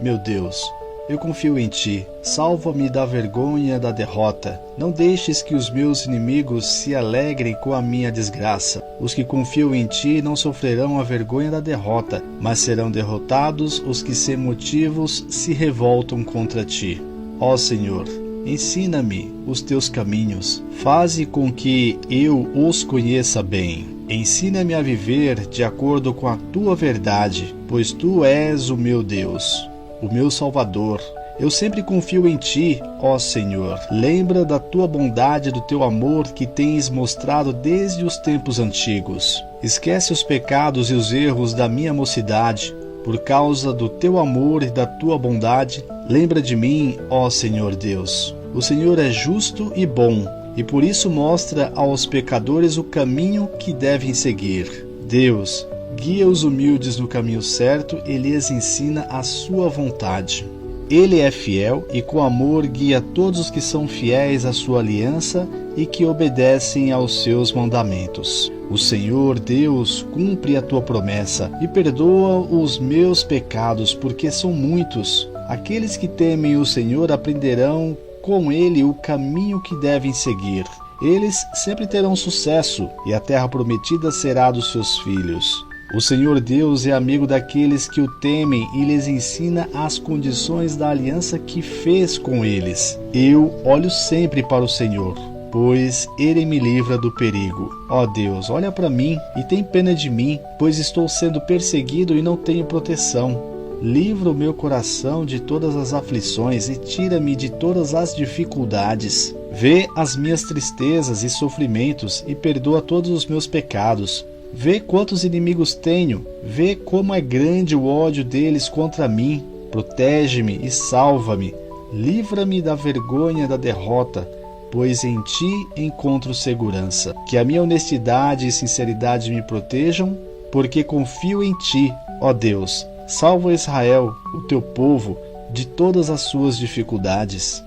Meu Deus, eu confio em Ti. Salva-me da vergonha da derrota. Não deixes que os meus inimigos se alegrem com a minha desgraça. Os que confiam em Ti não sofrerão a vergonha da derrota, mas serão derrotados os que sem motivos se revoltam contra Ti. Ó Senhor, ensina-me os Teus caminhos. Faze com que eu os conheça bem. Ensina-me a viver de acordo com a Tua verdade, pois Tu és o meu Deus, o meu Salvador. Eu sempre confio em Ti, ó Senhor. Lembra da Tua bondade e do Teu amor que tens mostrado desde os tempos antigos. Esquece os pecados e os erros da minha mocidade. Por causa do Teu amor e da Tua bondade, lembra de mim, ó Senhor Deus. O Senhor é justo e bom, e por isso mostra aos pecadores o caminho que devem seguir. Deus, guia os humildes no caminho certo e lhes ensina a sua vontade. Ele é fiel e com amor guia todos os que são fiéis à sua aliança e que obedecem aos seus mandamentos. O Senhor Deus cumpre a tua promessa e perdoa os meus pecados, porque são muitos. Aqueles que temem o Senhor aprenderão com ele o caminho que devem seguir. Eles sempre terão sucesso e a terra prometida será dos seus filhos. O Senhor Deus é amigo daqueles que o temem e lhes ensina as condições da aliança que fez com eles. Eu olho sempre para o Senhor, pois Ele me livra do perigo. Ó Deus, olha para mim e tem pena de mim, pois estou sendo perseguido e não tenho proteção. Livra o meu coração de todas as aflições e tira-me de todas as dificuldades. Vê as minhas tristezas e sofrimentos e perdoa todos os meus pecados. Vê quantos inimigos tenho, vê como é grande o ódio deles contra mim. Protege-me e salva-me, livra-me da vergonha da derrota, pois em ti encontro segurança. Que a minha honestidade e sinceridade me protejam, porque confio em ti, ó Deus. Salva Israel, o teu povo, de todas as suas dificuldades.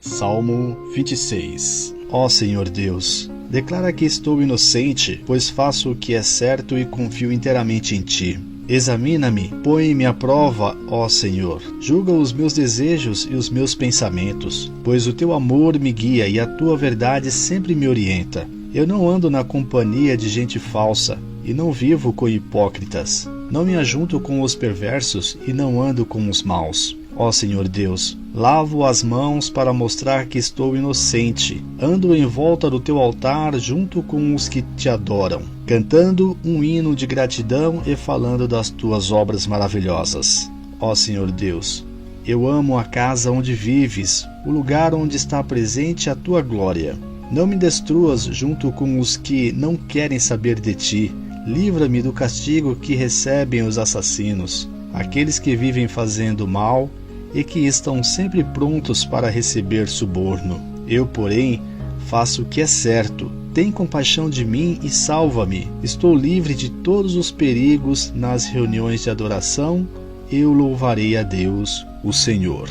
Salmo 26. Ó Senhor Deus, declara que estou inocente, pois faço o que é certo e confio inteiramente em ti. Examina-me, põe-me à prova, ó Senhor. Julga os meus desejos e os meus pensamentos, pois o teu amor me guia e a tua verdade sempre me orienta. Eu não ando na companhia de gente falsa e não vivo com hipócritas. Não me ajunto com os perversos e não ando com os maus. Ó Senhor Deus, lavo as mãos para mostrar que estou inocente. Ando em volta do teu altar junto com os que te adoram, cantando um hino de gratidão e falando das tuas obras maravilhosas. Ó Senhor Deus, eu amo a casa onde vives, o lugar onde está presente a tua glória. Não me destruas junto com os que não querem saber de ti. Livra-me do castigo que recebem os assassinos, aqueles que vivem fazendo mal e que estão sempre prontos para receber suborno. Eu, porém, faço o que é certo. Tem compaixão de mim e salva-me. Estou livre de todos os perigos nas reuniões de adoração. Eu louvarei a Deus, o Senhor.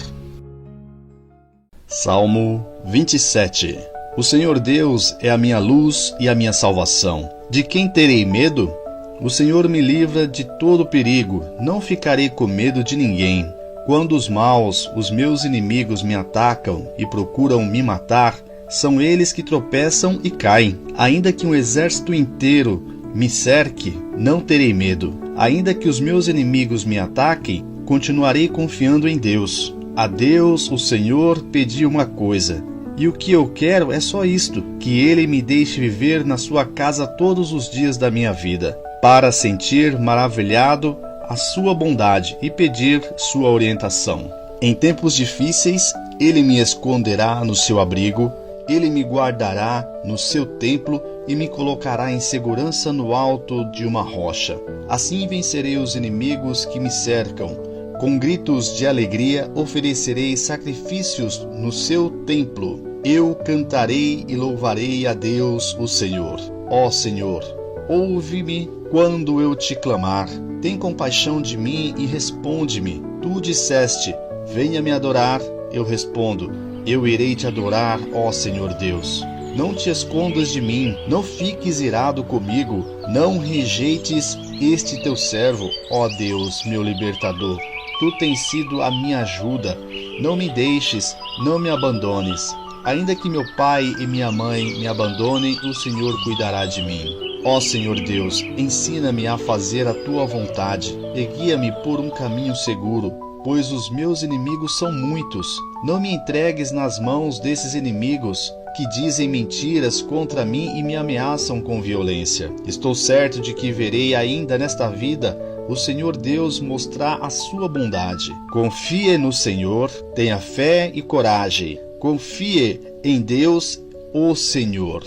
Salmo 27. O Senhor Deus é a minha luz e a minha salvação. De quem terei medo? O Senhor me livra de todo perigo. Não ficarei com medo de ninguém. Quando os maus, os meus inimigos, me atacam e procuram me matar, são eles que tropeçam e caem. Ainda que um exército inteiro me cerque, não terei medo. Ainda que os meus inimigos me ataquem, continuarei confiando em Deus. A Deus, o Senhor, pedi uma coisa, e o que eu quero é só isto, que Ele me deixe viver na sua casa todos os dias da minha vida, para sentir maravilhado a sua bondade e pedir sua orientação. Em tempos difíceis, Ele me esconderá no seu abrigo, Ele me guardará no seu templo e me colocará em segurança no alto de uma rocha. Assim vencerei os inimigos que me cercam. Com gritos de alegria oferecerei sacrifícios no seu templo. Eu cantarei e louvarei a Deus, o Senhor. Ó Senhor, ouve-me quando eu te clamar. Tem compaixão de mim e responde-me. Tu disseste, venha me adorar. Eu respondo, eu irei te adorar, ó Senhor Deus. Não te escondas de mim, não fiques irado comigo, não rejeites este teu servo, ó Deus, meu libertador. Tu tens sido a minha ajuda, não me deixes, não me abandones. Ainda que meu pai e minha mãe me abandonem, o Senhor cuidará de mim. Ó Senhor Deus, ensina-me a fazer a tua vontade e guia-me por um caminho seguro, pois os meus inimigos são muitos. Não me entregues nas mãos desses inimigos que dizem mentiras contra mim e me ameaçam com violência. Estou certo de que verei ainda nesta vida o Senhor Deus mostrar a sua bondade. Confie no Senhor, tenha fé e coragem. Confie em Deus, o Senhor.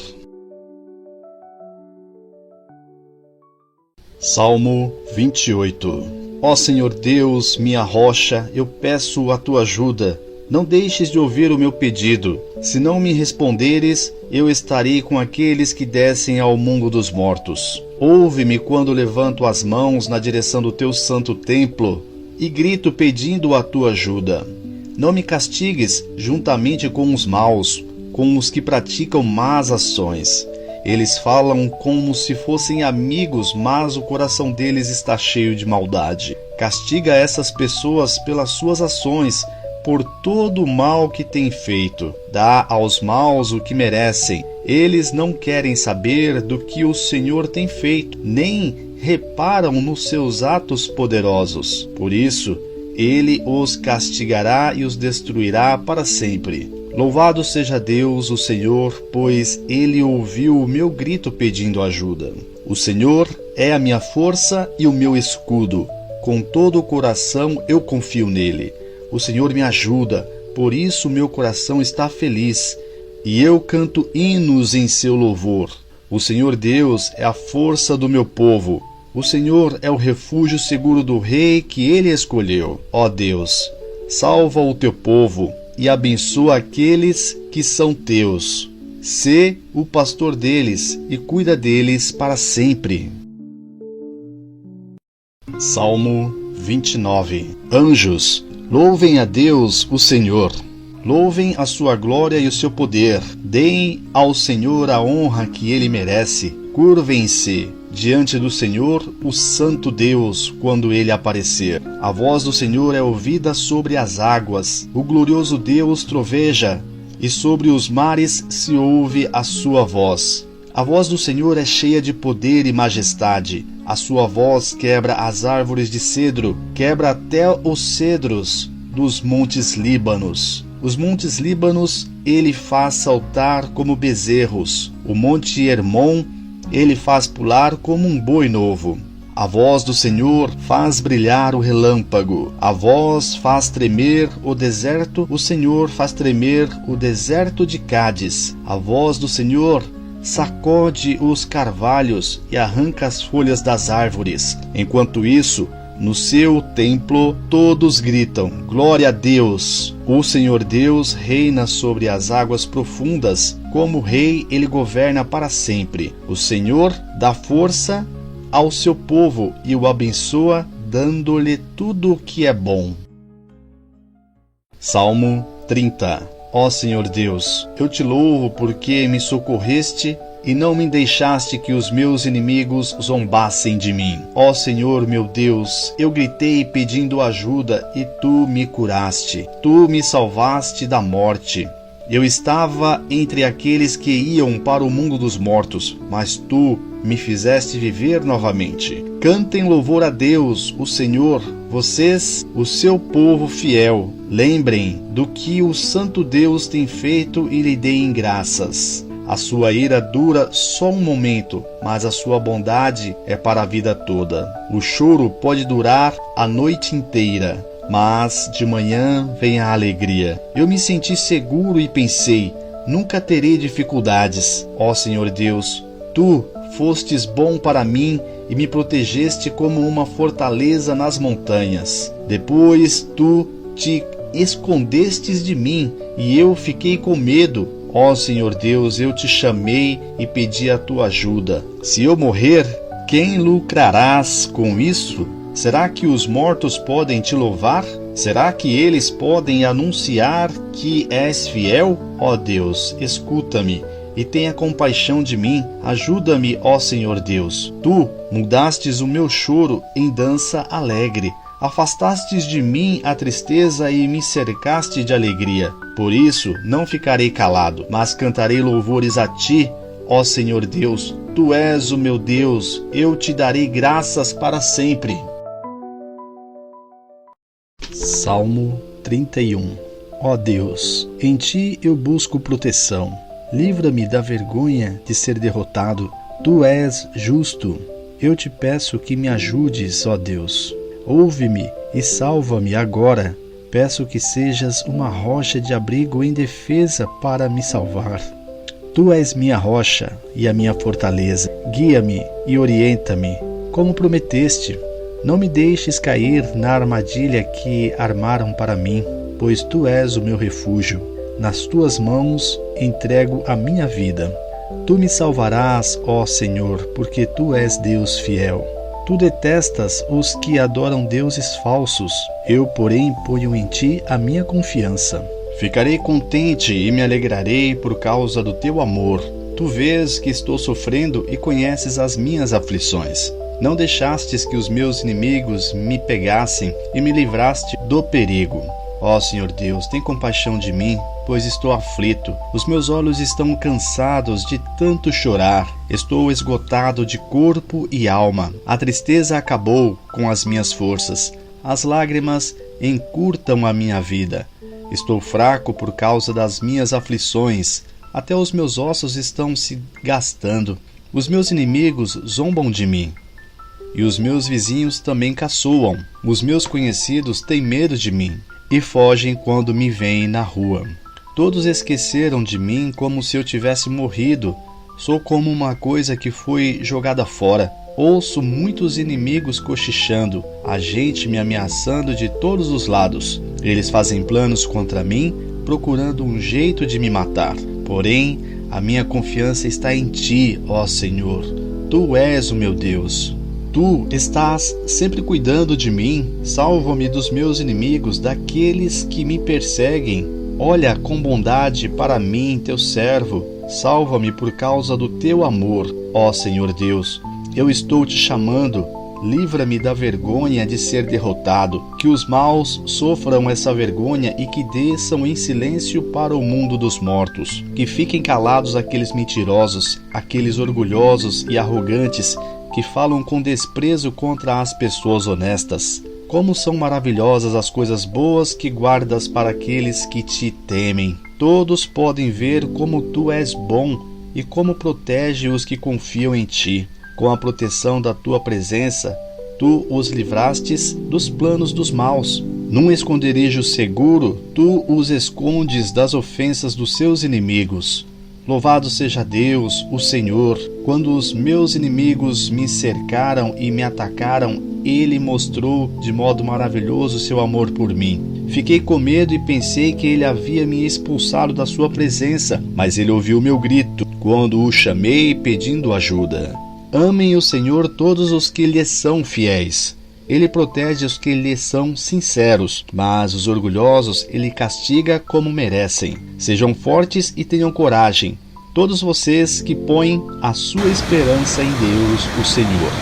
Salmo 28. Ó Senhor Deus, minha rocha, eu peço a tua ajuda. Não deixes de ouvir o meu pedido. Se não me responderes, eu estarei com aqueles que descem ao mundo dos mortos. Ouve-me quando levanto as mãos na direção do teu santo templo e grito pedindo a tua ajuda. Não me castigues juntamente com os maus, com os que praticam más ações. Eles falam como se fossem amigos, mas o coração deles está cheio de maldade. Castiga essas pessoas pelas suas ações, por todo o mal que têm feito. Dá aos maus o que merecem. Eles não querem saber do que o Senhor tem feito, nem reparam nos seus atos poderosos. Por isso, Ele os castigará e os destruirá para sempre. Louvado seja Deus, o Senhor, pois Ele ouviu o meu grito pedindo ajuda. O Senhor é a minha força e o meu escudo. Com todo o coração eu confio nele. O Senhor me ajuda, por isso meu coração está feliz, e eu canto hinos em seu louvor. O Senhor Deus é a força do meu povo. O Senhor é o refúgio seguro do rei que ele escolheu. Ó Deus, salva o teu povo. e abençoa aqueles que são teus. Sê o pastor deles e cuida deles para sempre. Salmo 29. Anjos, louvem a Deus, o Senhor. Louvem a sua glória e o seu poder. Deem ao Senhor a honra que ele merece. Curvem-se diante do Senhor, o Santo Deus, quando ele aparecer. A voz do Senhor é ouvida sobre as águas. O glorioso Deus troveja, e sobre os mares se ouve a sua voz. A voz do Senhor é cheia de poder e majestade. A sua voz quebra as árvores de cedro, quebra até os cedros dos montes Líbanos. Os montes Líbanos ele faz saltar como bezerros. O monte Hermon ele faz pular como um boi novo. A voz do Senhor faz brilhar o relâmpago. A voz faz tremer o deserto. O Senhor faz tremer o deserto de Cádiz. A voz do Senhor sacode os carvalhos e arranca as folhas das árvores. Enquanto isso, no seu templo todos gritam: glória a Deus! O Senhor Deus reina sobre as águas profundas. Como rei, ele governa para sempre. O Senhor dá força ao seu povo e o abençoa, dando-lhe tudo o que é bom. Salmo 30. Ó Senhor Deus, eu te louvo porque me socorreste e não me deixaste que os meus inimigos zombassem de mim. Ó Senhor meu Deus, eu gritei pedindo ajuda e tu me curaste. Tu me salvaste da morte. Eu estava entre aqueles que iam para o mundo dos mortos, mas tu me fizeste viver novamente. Cantem louvor a Deus, o Senhor, vocês, o seu povo fiel. Lembrem do que o Santo Deus tem feito e lhe deem graças. A sua ira dura só um momento, mas a sua bondade é para a vida toda. O choro pode durar a noite inteira, mas de manhã vem a alegria. Eu me senti seguro e pensei: nunca terei dificuldades. Ó Senhor Deus, tu fostes bom para mim e me protegeste como uma fortaleza nas montanhas. Depois tu te escondestes de mim e eu fiquei com medo. Ó Senhor Deus, eu te chamei e pedi a tua ajuda. Se eu morrer, quem lucrarás com isso? Será que os mortos podem te louvar? Será que eles podem anunciar que és fiel? Ó Deus, escuta-me e tenha compaixão de mim. Ajuda-me, ó Senhor Deus. Tu mudastes o meu choro em dança alegre. Afastastes de mim a tristeza e me cercaste de alegria. Por isso não ficarei calado, mas cantarei louvores a ti, ó Senhor Deus. Tu és o meu Deus, eu te darei graças para sempre. Salmo 31. Ó Deus, em ti eu busco proteção. Livra-me da vergonha de ser derrotado. Tu és justo. Eu te peço que me ajudes, ó Deus. Ouve-me e salva-me agora. Peço que sejas uma rocha de abrigo em defesa para me salvar. Tu és minha rocha e a minha fortaleza. Guia-me e orienta-me, como prometeste. Não me deixes cair na armadilha que armaram para mim, pois tu és o meu refúgio. Nas tuas mãos entrego a minha vida. Tu me salvarás, ó Senhor, porque tu és Deus fiel. Tu detestas os que adoram deuses falsos. Eu, porém, ponho em ti a minha confiança. Ficarei contente e me alegrarei por causa do teu amor. Tu vês que estou sofrendo e conheces as minhas aflições. Não deixastes que os meus inimigos me pegassem e me livraste do perigo. Ó Senhor Deus, tem compaixão de mim, pois estou aflito. Os meus olhos estão cansados de tanto chorar. Estou esgotado de corpo e alma. A tristeza acabou com as minhas forças. As lágrimas encurtam a minha vida. Estou fraco por causa das minhas aflições. Até os meus ossos estão se gastando. Os meus inimigos zombam de mim. E os meus vizinhos também caçoam. Os meus conhecidos têm medo de mim e fogem quando me veem na rua. Todos esqueceram de mim como se eu tivesse morrido. Sou como uma coisa que foi jogada fora. Ouço muitos inimigos cochichando, a gente me ameaçando de todos os lados. Eles fazem planos contra mim procurando um jeito de me matar. Porém, a minha confiança está em Ti, ó Senhor. Tu és o meu Deus. Tu estás sempre cuidando de mim. Salva-me dos meus inimigos, daqueles que me perseguem. Olha com bondade para mim, teu servo. Salva-me por causa do teu amor, ó Senhor Deus. Eu estou te chamando. Livra-me da vergonha de ser derrotado. Que os maus sofram essa vergonha e que desçam em silêncio para o mundo dos mortos. Que fiquem calados aqueles mentirosos, aqueles orgulhosos e arrogantes que falam com desprezo contra as pessoas honestas. Como são maravilhosas as coisas boas que guardas para aqueles que te temem. Todos podem ver como tu és bom e como protege os que confiam em ti. Com a proteção da tua presença, tu os livrastes dos planos dos maus. Num esconderijo seguro, tu os escondes das ofensas dos seus inimigos. Louvado seja Deus, o Senhor. Quando os meus inimigos me cercaram e me atacaram, Ele mostrou de modo maravilhoso seu amor por mim. Fiquei com medo e pensei que Ele havia me expulsado da sua presença, mas Ele ouviu meu grito quando o chamei pedindo ajuda. Amem o Senhor todos os que lhe são fiéis. Ele protege os que lhe são sinceros, mas os orgulhosos Ele castiga como merecem. Sejam fortes e tenham coragem, todos vocês que põem a sua esperança em Deus, o Senhor.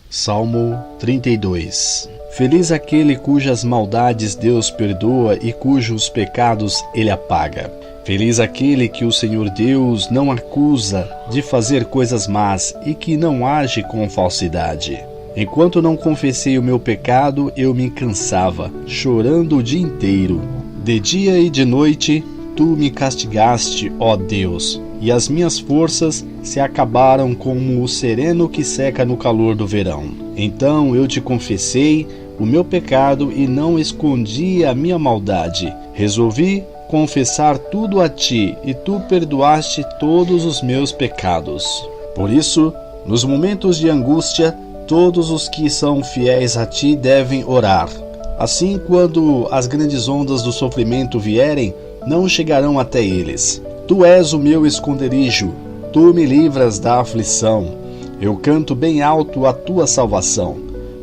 Salmo 32. Feliz aquele cujas maldades Deus perdoa e cujos pecados Ele apaga. Feliz aquele que o Senhor Deus não acusa de fazer coisas más e que não age com falsidade. Enquanto não confessei o meu pecado, eu me cansava, chorando o dia inteiro. De dia e de noite, tu me castigaste, ó Deus, e as minhas forças se acabaram como o sereno que seca no calor do verão. Então eu te confessei o meu pecado e não escondi a minha maldade. Resolvi confessar tudo a ti, e tu perdoaste todos os meus pecados. Por isso, nos momentos de angústia, todos os que são fiéis a ti devem orar. Assim, quando as grandes ondas do sofrimento vierem, não chegarão até eles. Tu és o meu esconderijo, tu me livras da aflição. Eu canto bem alto a tua salvação,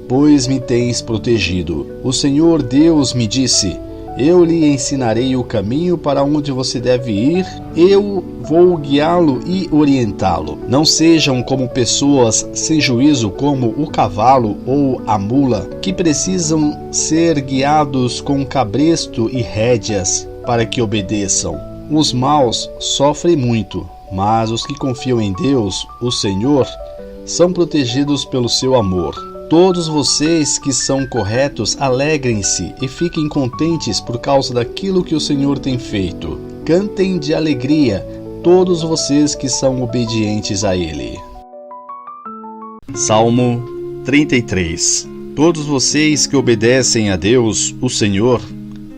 pois me tens protegido. O Senhor Deus me disse: eu lhe ensinarei o caminho para onde você deve ir, eu vou guiá-lo e orientá-lo. Não sejam como pessoas sem juízo, como o cavalo ou a mula, que precisam ser guiados com cabresto e rédeas para que obedeçam. Os maus sofrem muito, mas os que confiam em Deus, o Senhor, são protegidos pelo seu amor. Todos vocês que são corretos, alegrem-se e fiquem contentes por causa daquilo que o Senhor tem feito. Cantem de alegria, todos vocês que são obedientes a Ele. Salmo 33. Todos vocês que obedecem a Deus, o Senhor,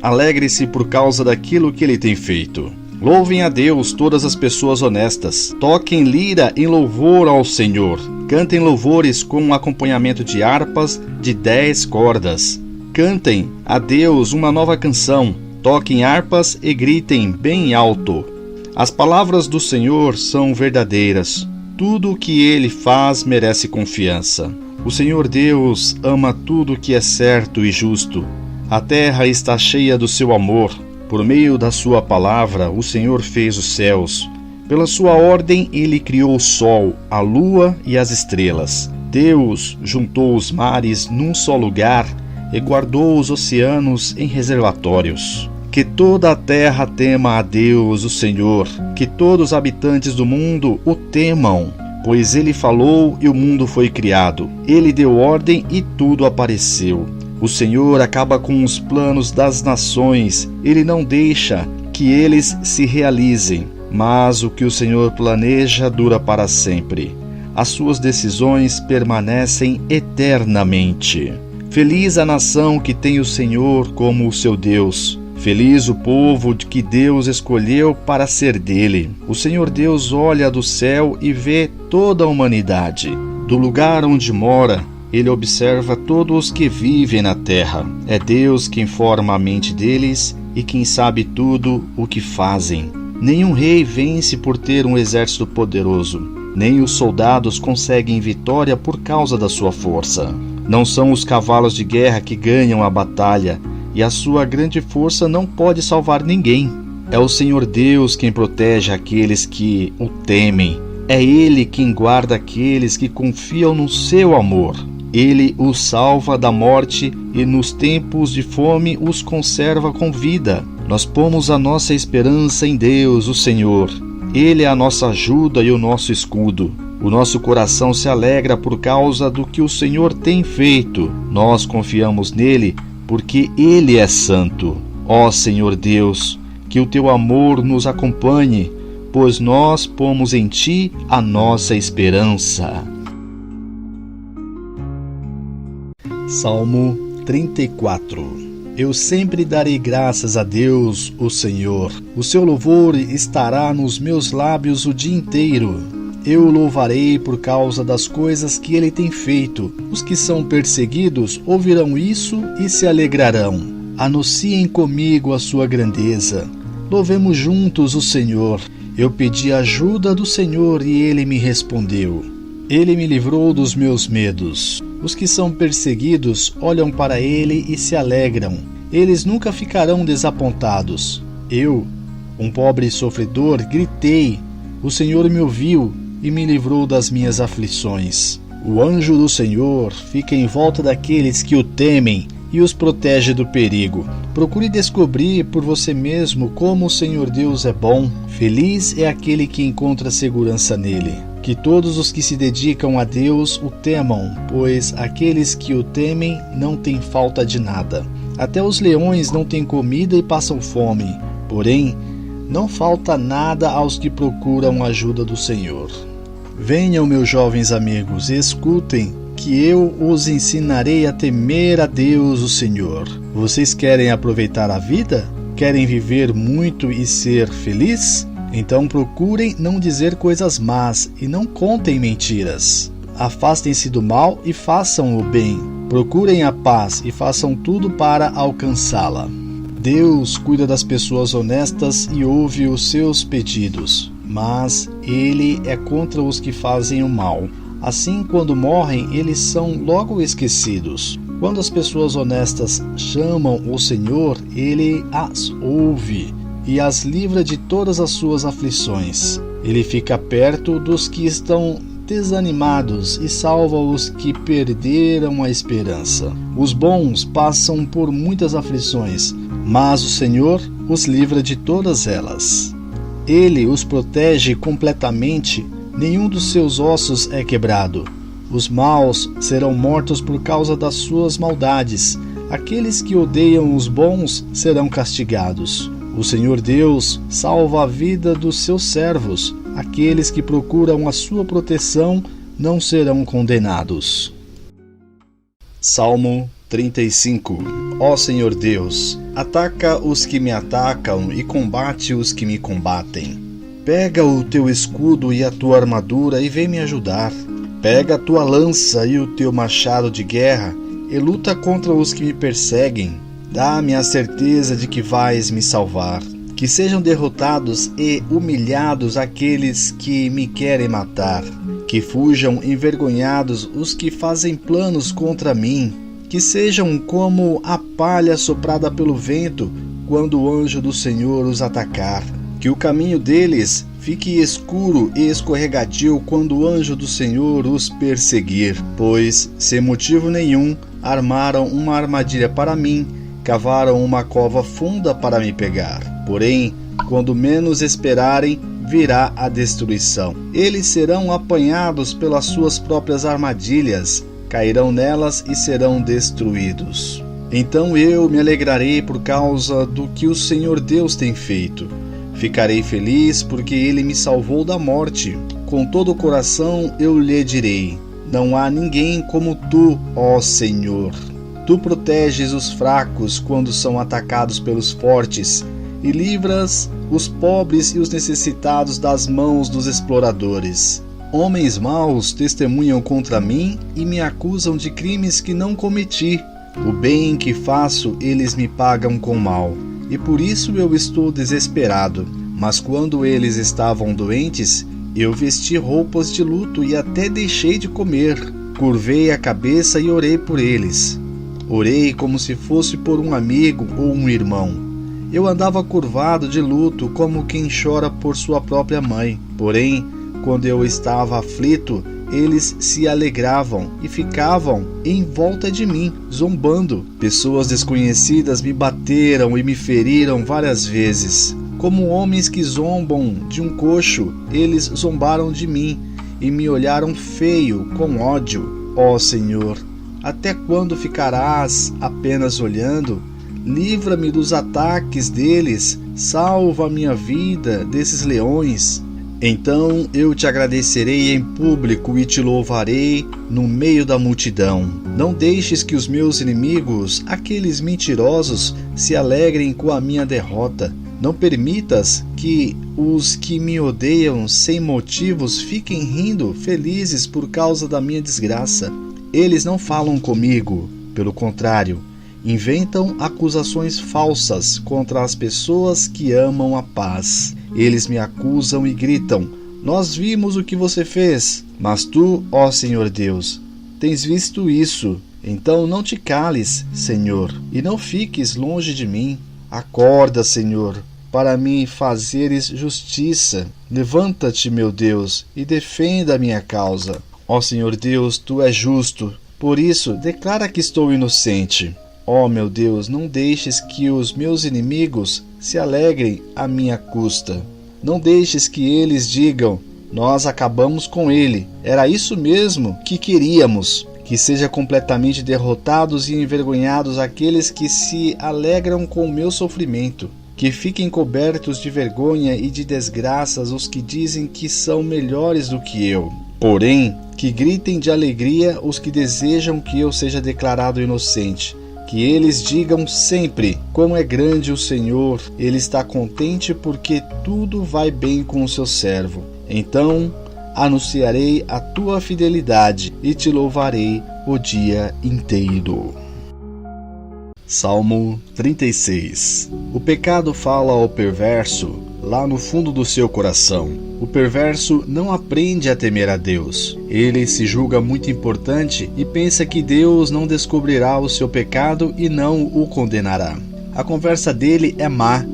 alegrem-se por causa daquilo que Ele tem feito. Louvem a Deus todas as pessoas honestas. Toquem lira em louvor ao Senhor. Cantem louvores com um acompanhamento de harpas de 10 cordas. Cantem a Deus uma nova canção. Toquem harpas e gritem bem alto. As palavras do Senhor são verdadeiras. Tudo o que Ele faz merece confiança. O Senhor Deus ama tudo que é certo e justo. A terra está cheia do seu amor. Por meio da sua palavra, o Senhor fez os céus. Pela sua ordem, Ele criou o sol, a lua e as estrelas. Deus juntou os mares num só lugar e guardou os oceanos em reservatórios. Que toda a terra tema a Deus, o Senhor. Que todos os habitantes do mundo o temam. Pois Ele falou e o mundo foi criado. Ele deu ordem e tudo apareceu. O Senhor acaba com os planos das nações. Ele não deixa que eles se realizem. Mas o que o Senhor planeja dura para sempre. As suas decisões permanecem eternamente. Feliz a nação que tem o Senhor como o seu Deus. Feliz o povo que Deus escolheu para ser dele. O Senhor Deus olha do céu e vê toda a humanidade. Do lugar onde mora, Ele observa todos os que vivem na terra. É Deus quem forma a mente deles e quem sabe tudo o que fazem. Nenhum rei vence por ter um exército poderoso, nem os soldados conseguem vitória por causa da sua força. Não são os cavalos de guerra que ganham a batalha, e a sua grande força não pode salvar ninguém. É o Senhor Deus quem protege aqueles que o temem. É Ele quem guarda aqueles que confiam no seu amor. Ele os salva da morte e nos tempos de fome os conserva com vida. Nós pomos a nossa esperança em Deus, o Senhor. Ele é a nossa ajuda e o nosso escudo. O nosso coração se alegra por causa do que o Senhor tem feito. Nós confiamos nele porque Ele é santo. Ó Senhor Deus, que o teu amor nos acompanhe, pois nós pomos em ti a nossa esperança. Salmo 34. Eu sempre darei graças a Deus, o Senhor. O seu louvor estará nos meus lábios o dia inteiro. Eu o louvarei por causa das coisas que ele tem feito. Os que são perseguidos ouvirão isso e se alegrarão. Anunciem comigo a sua grandeza. Louvemos juntos o Senhor. Eu pedi ajuda do Senhor e ele me respondeu. Ele me livrou dos meus medos. Os que são perseguidos olham para ele e se alegram. Eles nunca ficarão desapontados. Eu, um pobre sofredor, gritei. O Senhor me ouviu e me livrou das minhas aflições. O anjo do Senhor fica em volta daqueles que o temem e os protege do perigo. Procure descobrir por você mesmo como o Senhor Deus é bom. Feliz é aquele que encontra segurança nele. Que todos os que se dedicam a Deus o temam, pois aqueles que o temem não têm falta de nada. Até os leões não têm comida e passam fome, porém, não falta nada aos que procuram a ajuda do Senhor. Venham, meus jovens amigos, e escutem, que eu os ensinarei a temer a Deus, o Senhor. Vocês querem aproveitar a vida? Querem viver muito e ser feliz? Então procurem não dizer coisas más e não contem mentiras. Afastem-se do mal e façam o bem. Procurem a paz e façam tudo para alcançá-la. Deus cuida das pessoas honestas e ouve os seus pedidos, mas Ele é contra os que fazem o mal. Assim, quando morrem, eles são logo esquecidos. Quando as pessoas honestas chamam o Senhor, Ele as ouve e as livra de todas as suas aflições. Ele fica perto dos que estão desanimados e salva os que perderam a esperança. Os bons passam por muitas aflições, mas o Senhor os livra de todas elas. Ele os protege completamente, nenhum dos seus ossos é quebrado. Os maus serão mortos por causa das suas maldades. Aqueles que odeiam os bons serão castigados. O Senhor Deus salva a vida dos seus servos. Aqueles que procuram a sua proteção não serão condenados. Salmo 35. Ó Senhor Deus, ataca os que me atacam e combate os que me combatem. Pega o teu escudo e a tua armadura e vem me ajudar. Pega a tua lança e o teu machado de guerra e luta contra os que me perseguem. Dá-me a certeza de que vais me salvar. Que sejam derrotados e humilhados aqueles que me querem matar. Que fujam envergonhados os que fazem planos contra mim. Que sejam como a palha soprada pelo vento quando o anjo do Senhor os atacar. Que o caminho deles fique escuro e escorregadio quando o anjo do Senhor os perseguir. Pois, sem motivo nenhum, armaram uma armadilha para mim, cavaram uma cova funda para me pegar. Porém, quando menos esperarem, virá a destruição. Eles serão apanhados pelas suas próprias armadilhas, cairão nelas e serão destruídos. Então eu me alegrarei por causa do que o Senhor Deus tem feito. Ficarei feliz porque Ele me salvou da morte. Com todo o coração eu lhe direi: não há ninguém como Tu, ó Senhor. Tu proteges os fracos quando são atacados pelos fortes e livras os pobres e os necessitados das mãos dos exploradores. Homens maus testemunham contra mim e me acusam de crimes que não cometi. O bem que faço eles me pagam com mal. e por isso eu estou desesperado. Mas quando eles estavam doentes, eu vesti roupas de luto e até deixei de comer. Curvei a cabeça e orei por eles. Orei como se fosse por um amigo ou um irmão. Eu andava curvado de luto como quem chora por sua própria mãe. Porém, quando eu estava aflito, eles se alegravam e ficavam em volta de mim, zombando. Pessoas desconhecidas me bateram e me feriram várias vezes. Como homens que zombam de um coxo, eles zombaram de mim e me olharam feio, com ódio. Ó Senhor, até quando ficarás apenas olhando? Livra-me dos ataques deles, salva a minha vida desses leões. Então eu te agradecerei em público e te louvarei no meio da multidão. Não deixes que os meus inimigos, aqueles mentirosos, se alegrem com a minha derrota. Não permitas que os que me odeiam sem motivos fiquem rindo, felizes por causa da minha desgraça. Eles não falam comigo, pelo contrário, inventam acusações falsas contra as pessoas que amam a paz. Eles me acusam e gritam: nós vimos o que você fez. Mas tu, ó Senhor Deus, tens visto isso. Então não te cales, Senhor, e não fiques longe de mim. Acorda, Senhor, para me fazeres justiça. Levanta-te, meu Deus, e defenda a minha causa. Ó Senhor Deus, tu és justo, por isso declara que estou inocente. Ó meu Deus, não deixes que os meus inimigos se alegrem à minha custa. Não deixes que eles digam: nós acabamos com ele. Era isso mesmo que queríamos. Que seja completamente derrotados e envergonhados aqueles que se alegram com o meu sofrimento. Que fiquem cobertos de vergonha e de desgraças os que dizem que são melhores do que eu. Porém, que gritem de alegria os que desejam que eu seja declarado inocente. Que eles digam sempre: como é grande o Senhor, Ele está contente porque tudo vai bem com o seu servo. Então anunciarei a tua fidelidade e te louvarei o dia inteiro. Salmo 36. O pecado fala ao perverso lá no fundo do seu coração. O perverso não aprende a temer a Deus. Ele se julga muito importante e pensa que Deus não descobrirá o seu pecado e não o condenará. A conversa dele é má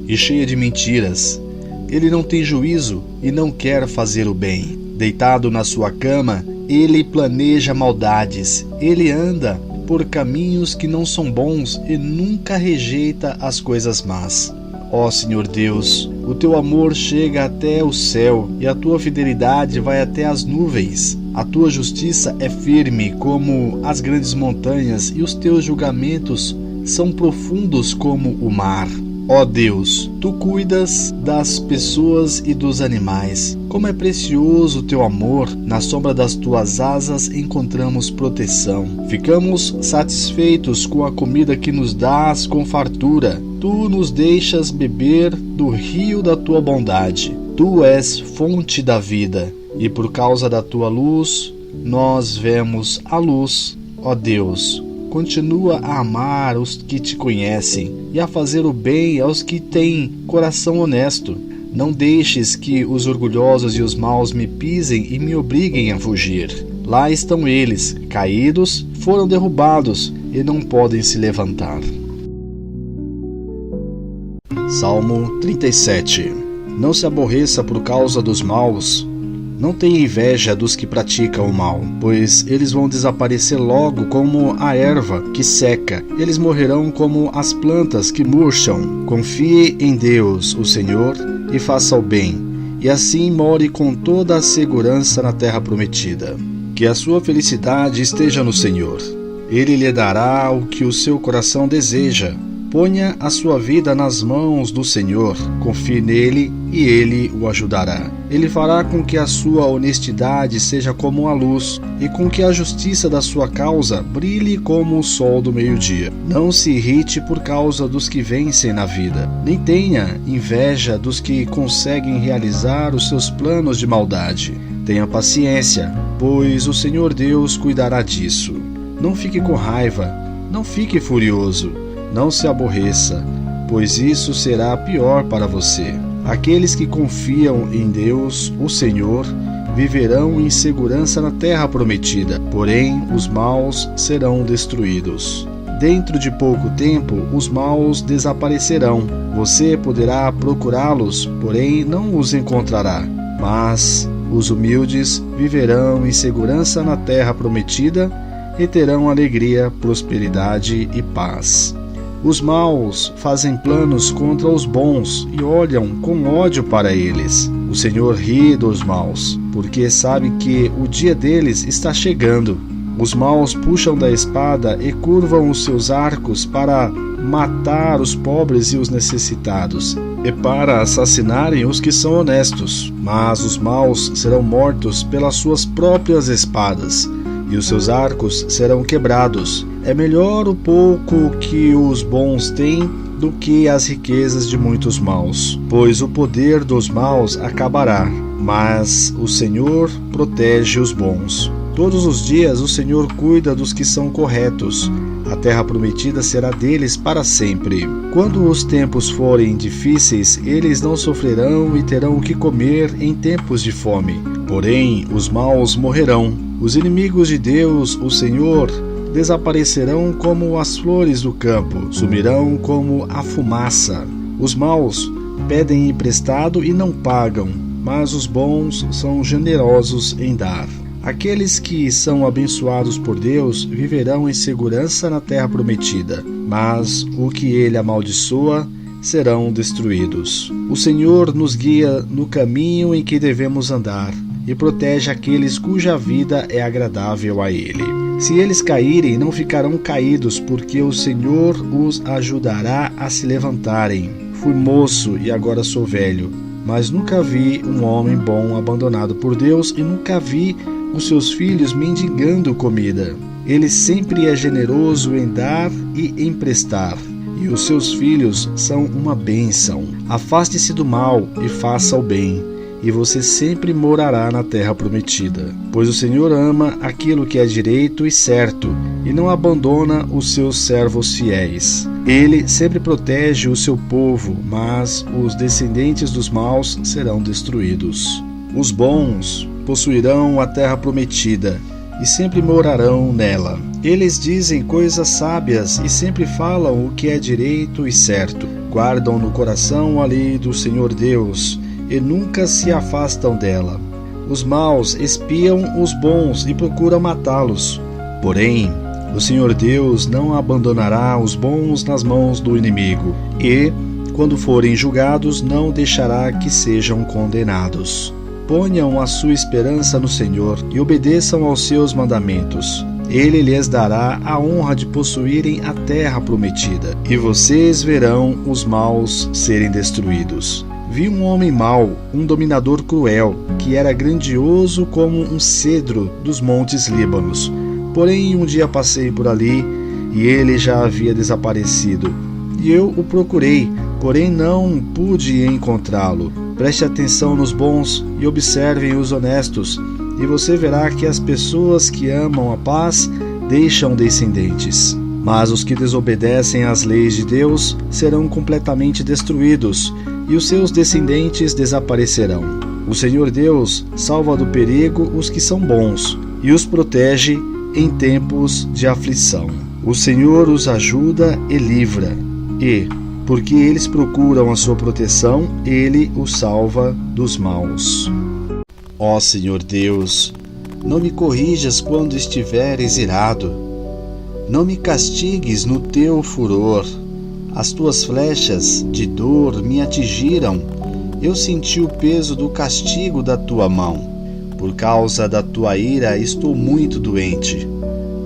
e cheia de mentiras. Ele não tem juízo e não quer fazer o bem. Deitado na sua cama, ele planeja maldades. Ele anda por caminhos que não são bons e nunca rejeita as coisas más. Ó Senhor Deus, o teu amor chega até o céu e a tua fidelidade vai até as nuvens. A tua justiça é firme como as grandes montanhas e os teus julgamentos são profundos como o mar. Ó Deus, tu cuidas das pessoas e dos animais. Como é precioso o teu amor, na sombra das tuas asas encontramos proteção. Ficamos satisfeitos com a comida que nos dás com fartura. Tu nos deixas beber do rio da tua bondade. Tu és fonte da vida, e por causa da tua luz, nós vemos a luz. Ó Deus, continua a amar os que te conhecem e a fazer o bem aos que têm coração honesto. Não deixes que os orgulhosos e os maus me pisem e me obriguem a fugir. Lá estão eles, caídos, foram derrubados e não podem se levantar. Salmo 37. Não se aborreça por causa dos maus. Não tenha inveja dos que praticam o mal, pois eles vão desaparecer logo como a erva que seca. Eles morrerão como as plantas que murcham. Confie em Deus, o Senhor, e faça o bem, e assim more com toda a segurança na terra prometida. Que a sua felicidade esteja no Senhor. Ele lhe dará o que o seu coração deseja. Ponha a sua vida nas mãos do Senhor, confie nele e ele o ajudará. Ele fará com que a sua honestidade seja como a luz e com que a justiça da sua causa brilhe como o sol do meio-dia. Não se irrite por causa dos que vencem na vida, nem tenha inveja dos que conseguem realizar os seus planos de maldade. Tenha paciência, pois o Senhor Deus cuidará disso. Não fique com raiva, não fique furioso. Não se aborreça, pois isso será pior para você. Aqueles que confiam em Deus, o Senhor, viverão em segurança na terra prometida, porém os maus serão destruídos. Dentro de pouco tempo, os maus desaparecerão. Você poderá procurá-los, porém não os encontrará. Mas os humildes viverão em segurança na terra prometida e terão alegria, prosperidade e paz. Os maus fazem planos contra os bons e olham com ódio para eles. O Senhor ri dos maus, porque sabe que o dia deles está chegando. Os maus puxam da espada e curvam os seus arcos para matar os pobres e os necessitados, e para assassinarem os que são honestos. Mas os maus serão mortos pelas suas próprias espadas, e os seus arcos serão quebrados. É melhor o pouco que os bons têm do que as riquezas de muitos maus, pois o poder dos maus acabará, mas o Senhor protege os bons. Todos os dias o Senhor cuida dos que são corretos. A terra prometida será deles para sempre. Quando os tempos forem difíceis, eles não sofrerão e terão o que comer em tempos de fome. Porém, os maus morrerão. Os inimigos de Deus, o Senhor, desaparecerão como as flores do campo, sumirão como a fumaça. Os maus pedem emprestado e não pagam, mas os bons são generosos em dar. Aqueles que são abençoados por Deus viverão em segurança na terra prometida, mas o que ele amaldiçoa serão destruídos. O Senhor nos guia no caminho em que devemos andar e protege aqueles cuja vida é agradável a ele. Se eles caírem, não ficarão caídos, porque o Senhor os ajudará a se levantarem. Fui moço e agora sou velho, mas nunca vi um homem bom abandonado por Deus e nunca vi os seus filhos mendigando comida. Ele sempre é generoso em dar e emprestar, e os seus filhos são uma bênção. Afaste-se do mal e faça o bem, e você sempre morará na terra prometida. Pois o Senhor ama aquilo que é direito e certo, e não abandona os seus servos fiéis. Ele sempre protege o seu povo, mas os descendentes dos maus serão destruídos. Os bons possuirão a terra prometida e sempre morarão nela. Eles dizem coisas sábias e sempre falam o que é direito e certo. Guardam no coração a lei do Senhor Deus e nunca se afastam dela. Os maus espiam os bons e procuram matá-los. Porém, o Senhor Deus não abandonará os bons nas mãos do inimigo e, quando forem julgados, não deixará que sejam condenados. Ponham a sua esperança no Senhor e obedeçam aos seus mandamentos. Ele lhes dará a honra de possuírem a terra prometida, e vocês verão os maus serem destruídos. Vi um homem mau, um dominador cruel, que era grandioso como um cedro dos montes Líbanos. Porém, um dia passei por ali, e ele já havia desaparecido. E eu o procurei, porém não pude encontrá-lo. Preste atenção nos bons e observem os honestos, e você verá que as pessoas que amam a paz deixam descendentes. Mas os que desobedecem às leis de Deus serão completamente destruídos, e os seus descendentes desaparecerão. O Senhor Deus salva do perigo os que são bons, e os protege em tempos de aflição. O Senhor os ajuda e livra, e, porque eles procuram a sua proteção, ele os salva dos maus. Ó Senhor Deus, não me corrijas quando estiveres irado. Não me castigues no teu furor. As tuas flechas de dor me atingiram. Eu senti o peso do castigo da tua mão. Por causa da tua ira estou muito doente.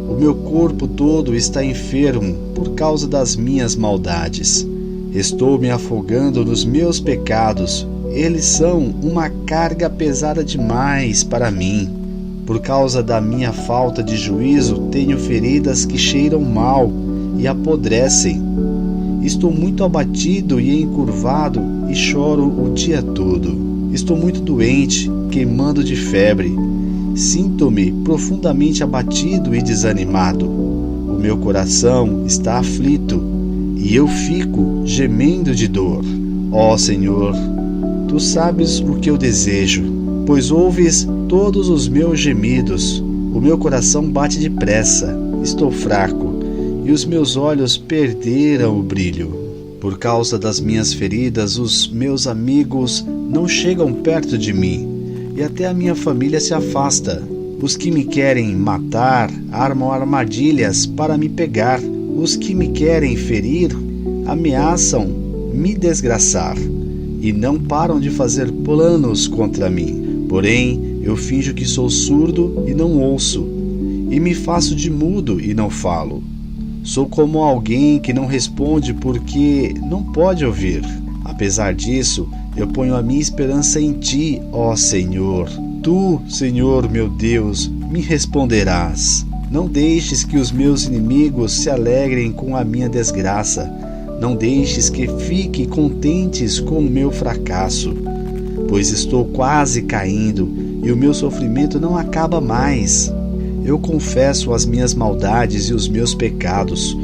O meu corpo todo está enfermo por causa das minhas maldades. Estou me afogando nos meus pecados. Eles são uma carga pesada demais para mim. Por causa da minha falta de juízo, tenho feridas que cheiram mal e apodrecem. Estou muito abatido e encurvado e choro o dia todo. Estou muito doente, queimando de febre. Sinto-me profundamente abatido e desanimado. O meu coração está aflito e eu fico gemendo de dor. Ó Senhor, Tu sabes o que eu desejo, pois ouves todos os meus gemidos. O meu coração bate depressa, estou fraco, e os meus olhos perderam o brilho. Por causa das minhas feridas, os meus amigos não chegam perto de mim, e até a minha família se afasta. Os que me querem matar armam armadilhas para me pegar. Os que me querem ferir ameaçam me desgraçar, e não param de fazer planos contra mim. Porém, eu finjo que sou surdo e não ouço, e me faço de mudo e não falo. Sou como alguém que não responde porque não pode ouvir. Apesar disso, eu ponho a minha esperança em Ti, ó Senhor. Tu, Senhor meu Deus, me responderás. Não deixes que os meus inimigos se alegrem com a minha desgraça. Não deixes que fiquem contentes com o meu fracasso, pois estou quase caindo e o meu sofrimento não acaba mais. Eu confesso as minhas maldades e os meus pecados,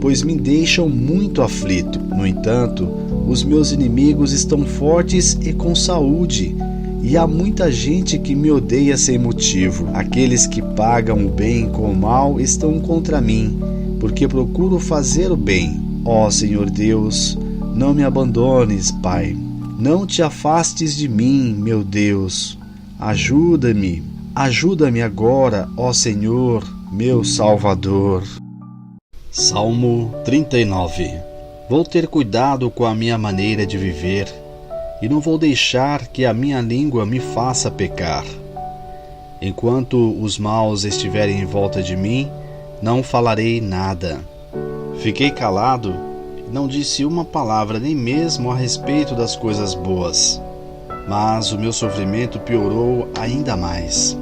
pois me deixam muito aflito. No entanto, os meus inimigos estão fortes e com saúde, e há muita gente que me odeia sem motivo. Aqueles que pagam o bem com o mal estão contra mim, porque procuro fazer o bem. Ó Senhor Deus, não me abandones, Pai. Não te afastes de mim, meu Deus. Ajuda-me. Ajuda-me agora, ó Senhor, meu Salvador. Salmo 39. Vou ter cuidado com a minha maneira de viver, e não vou deixar que a minha língua me faça pecar. Enquanto os maus estiverem em volta de mim, não falarei nada. Fiquei calado e não disse uma palavra, nem mesmo a respeito das coisas boas. Mas o meu sofrimento piorou ainda mais,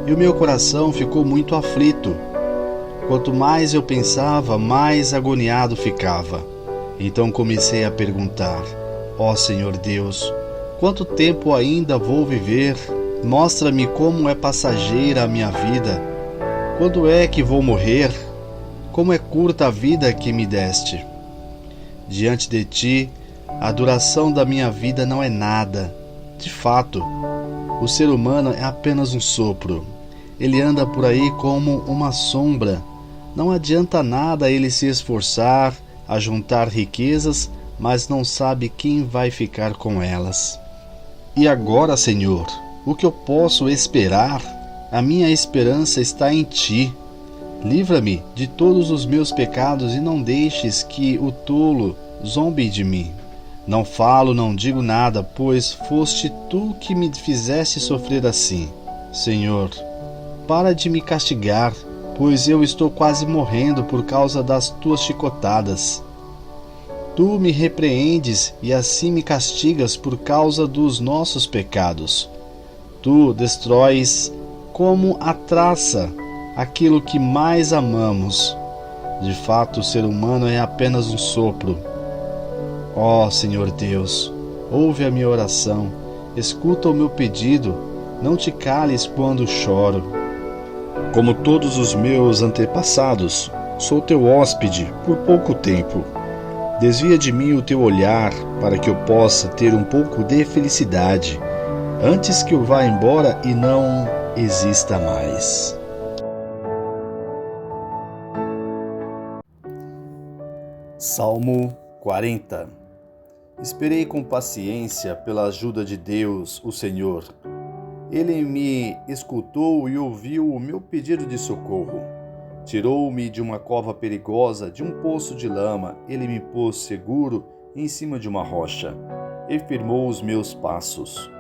e o meu coração ficou muito aflito. Quanto mais eu pensava, mais agoniado ficava. Então comecei a perguntar: ó Senhor Deus, quanto tempo ainda vou viver? Mostra-me como é passageira a minha vida. Quando é que vou morrer? Como é curta a vida que me deste. Diante de Ti, a duração da minha vida não é nada. De fato, o ser humano é apenas um sopro. Ele anda por aí como uma sombra. Não adianta nada ele se esforçar a juntar riquezas, mas não sabe quem vai ficar com elas. E agora, Senhor, o que eu posso esperar? A minha esperança está em Ti. Livra-me de todos os meus pecados e não deixes que o tolo zombe de mim. Não falo, não digo nada, pois foste Tu que me fizeste sofrer assim. Senhor, para de me castigar, pois eu estou quase morrendo por causa das Tuas chicotadas. Tu me repreendes e assim me castigas por causa dos nossos pecados. Tu destróis como a traça aquilo que mais amamos. De fato, o ser humano é apenas um sopro. Ó Senhor Deus, ouve a minha oração, escuta o meu pedido, não te cales quando choro. Como todos os meus antepassados, sou teu hóspede por pouco tempo. Desvia de mim o teu olhar para que eu possa ter um pouco de felicidade, antes que eu vá embora e não exista mais. Salmo 40. Esperei com paciência pela ajuda de Deus, o Senhor. Ele me escutou e ouviu o meu pedido de socorro. Tirou-me de uma cova perigosa, de um poço de lama. Ele me pôs seguro em cima de uma rocha e firmou os meus passos.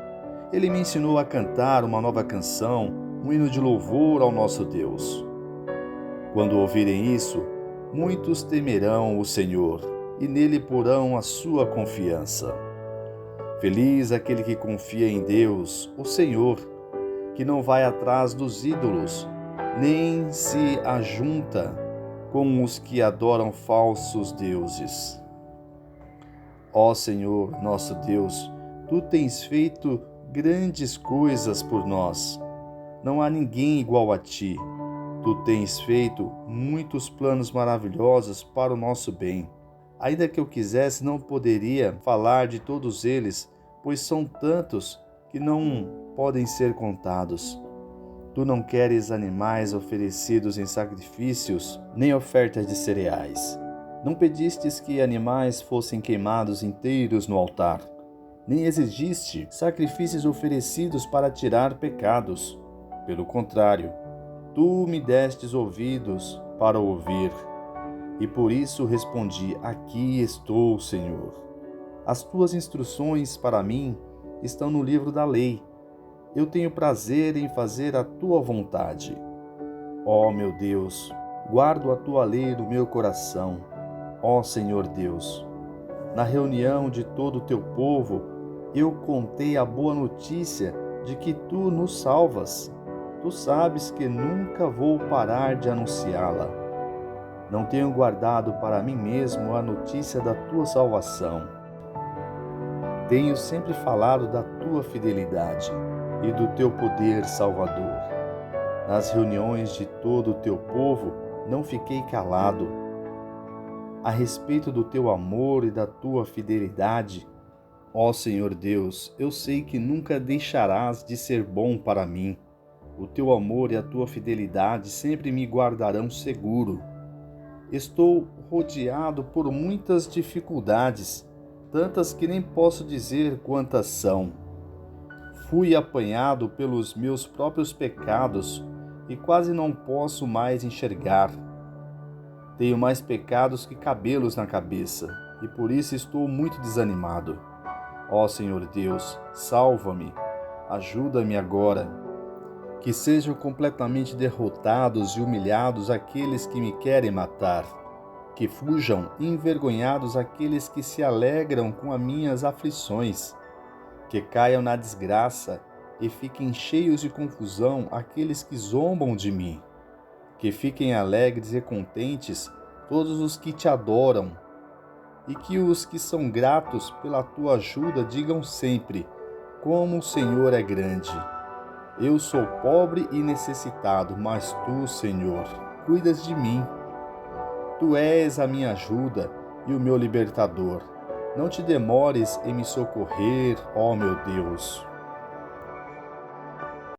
Ele me ensinou a cantar uma nova canção, um hino de louvor ao nosso Deus. Quando ouvirem isso, muitos temerão o Senhor e nele porão a sua confiança. Feliz aquele que confia em Deus, o Senhor, que não vai atrás dos ídolos, nem se ajunta com os que adoram falsos deuses. Ó Senhor, nosso Deus, Tu tens feito grandes coisas por nós. Não há ninguém igual a Ti. Tu tens feito muitos planos maravilhosos para o nosso bem. Ainda que eu quisesse, não poderia falar de todos eles, pois são tantos que não podem ser contados. Tu não queres animais oferecidos em sacrifícios, nem ofertas de cereais. Não pedistes que animais fossem queimados inteiros no altar, nem exigiste sacrifícios oferecidos para tirar pecados. Pelo contrário, tu me destes ouvidos para ouvir. E por isso respondi: aqui estou, Senhor. As tuas instruções para mim estão no livro da lei. Eu tenho prazer em fazer a tua vontade. Ó meu Deus, guardo a tua lei no meu coração. Ó Senhor Deus, na reunião de todo o teu povo, eu contei a boa notícia de que tu nos salvas. Tu sabes que nunca vou parar de anunciá-la. Não tenho guardado para mim mesmo a notícia da tua salvação. Tenho sempre falado da tua fidelidade e do teu poder salvador. Nas reuniões de todo o teu povo, não fiquei calado. A respeito do teu amor e da tua fidelidade, ó Senhor Deus, eu sei que nunca deixarás de ser bom para mim. O teu amor e a tua fidelidade sempre me guardarão seguro. Estou rodeado por muitas dificuldades, tantas que nem posso dizer quantas são. Fui apanhado pelos meus próprios pecados e quase não posso mais enxergar. Tenho mais pecados que cabelos na cabeça e por isso estou muito desanimado. Ó Senhor Deus, salva-me, ajuda-me agora. Que sejam completamente derrotados e humilhados aqueles que me querem matar. Que fujam envergonhados aqueles que se alegram com as minhas aflições. Que caiam na desgraça e fiquem cheios de confusão aqueles que zombam de mim. Que fiquem alegres e contentes todos os que te adoram. E que os que são gratos pela tua ajuda digam sempre: como o Senhor é grande. Eu sou pobre e necessitado, mas tu, Senhor, cuidas de mim. Tu és a minha ajuda e o meu libertador. Não te demores em me socorrer, ó meu Deus.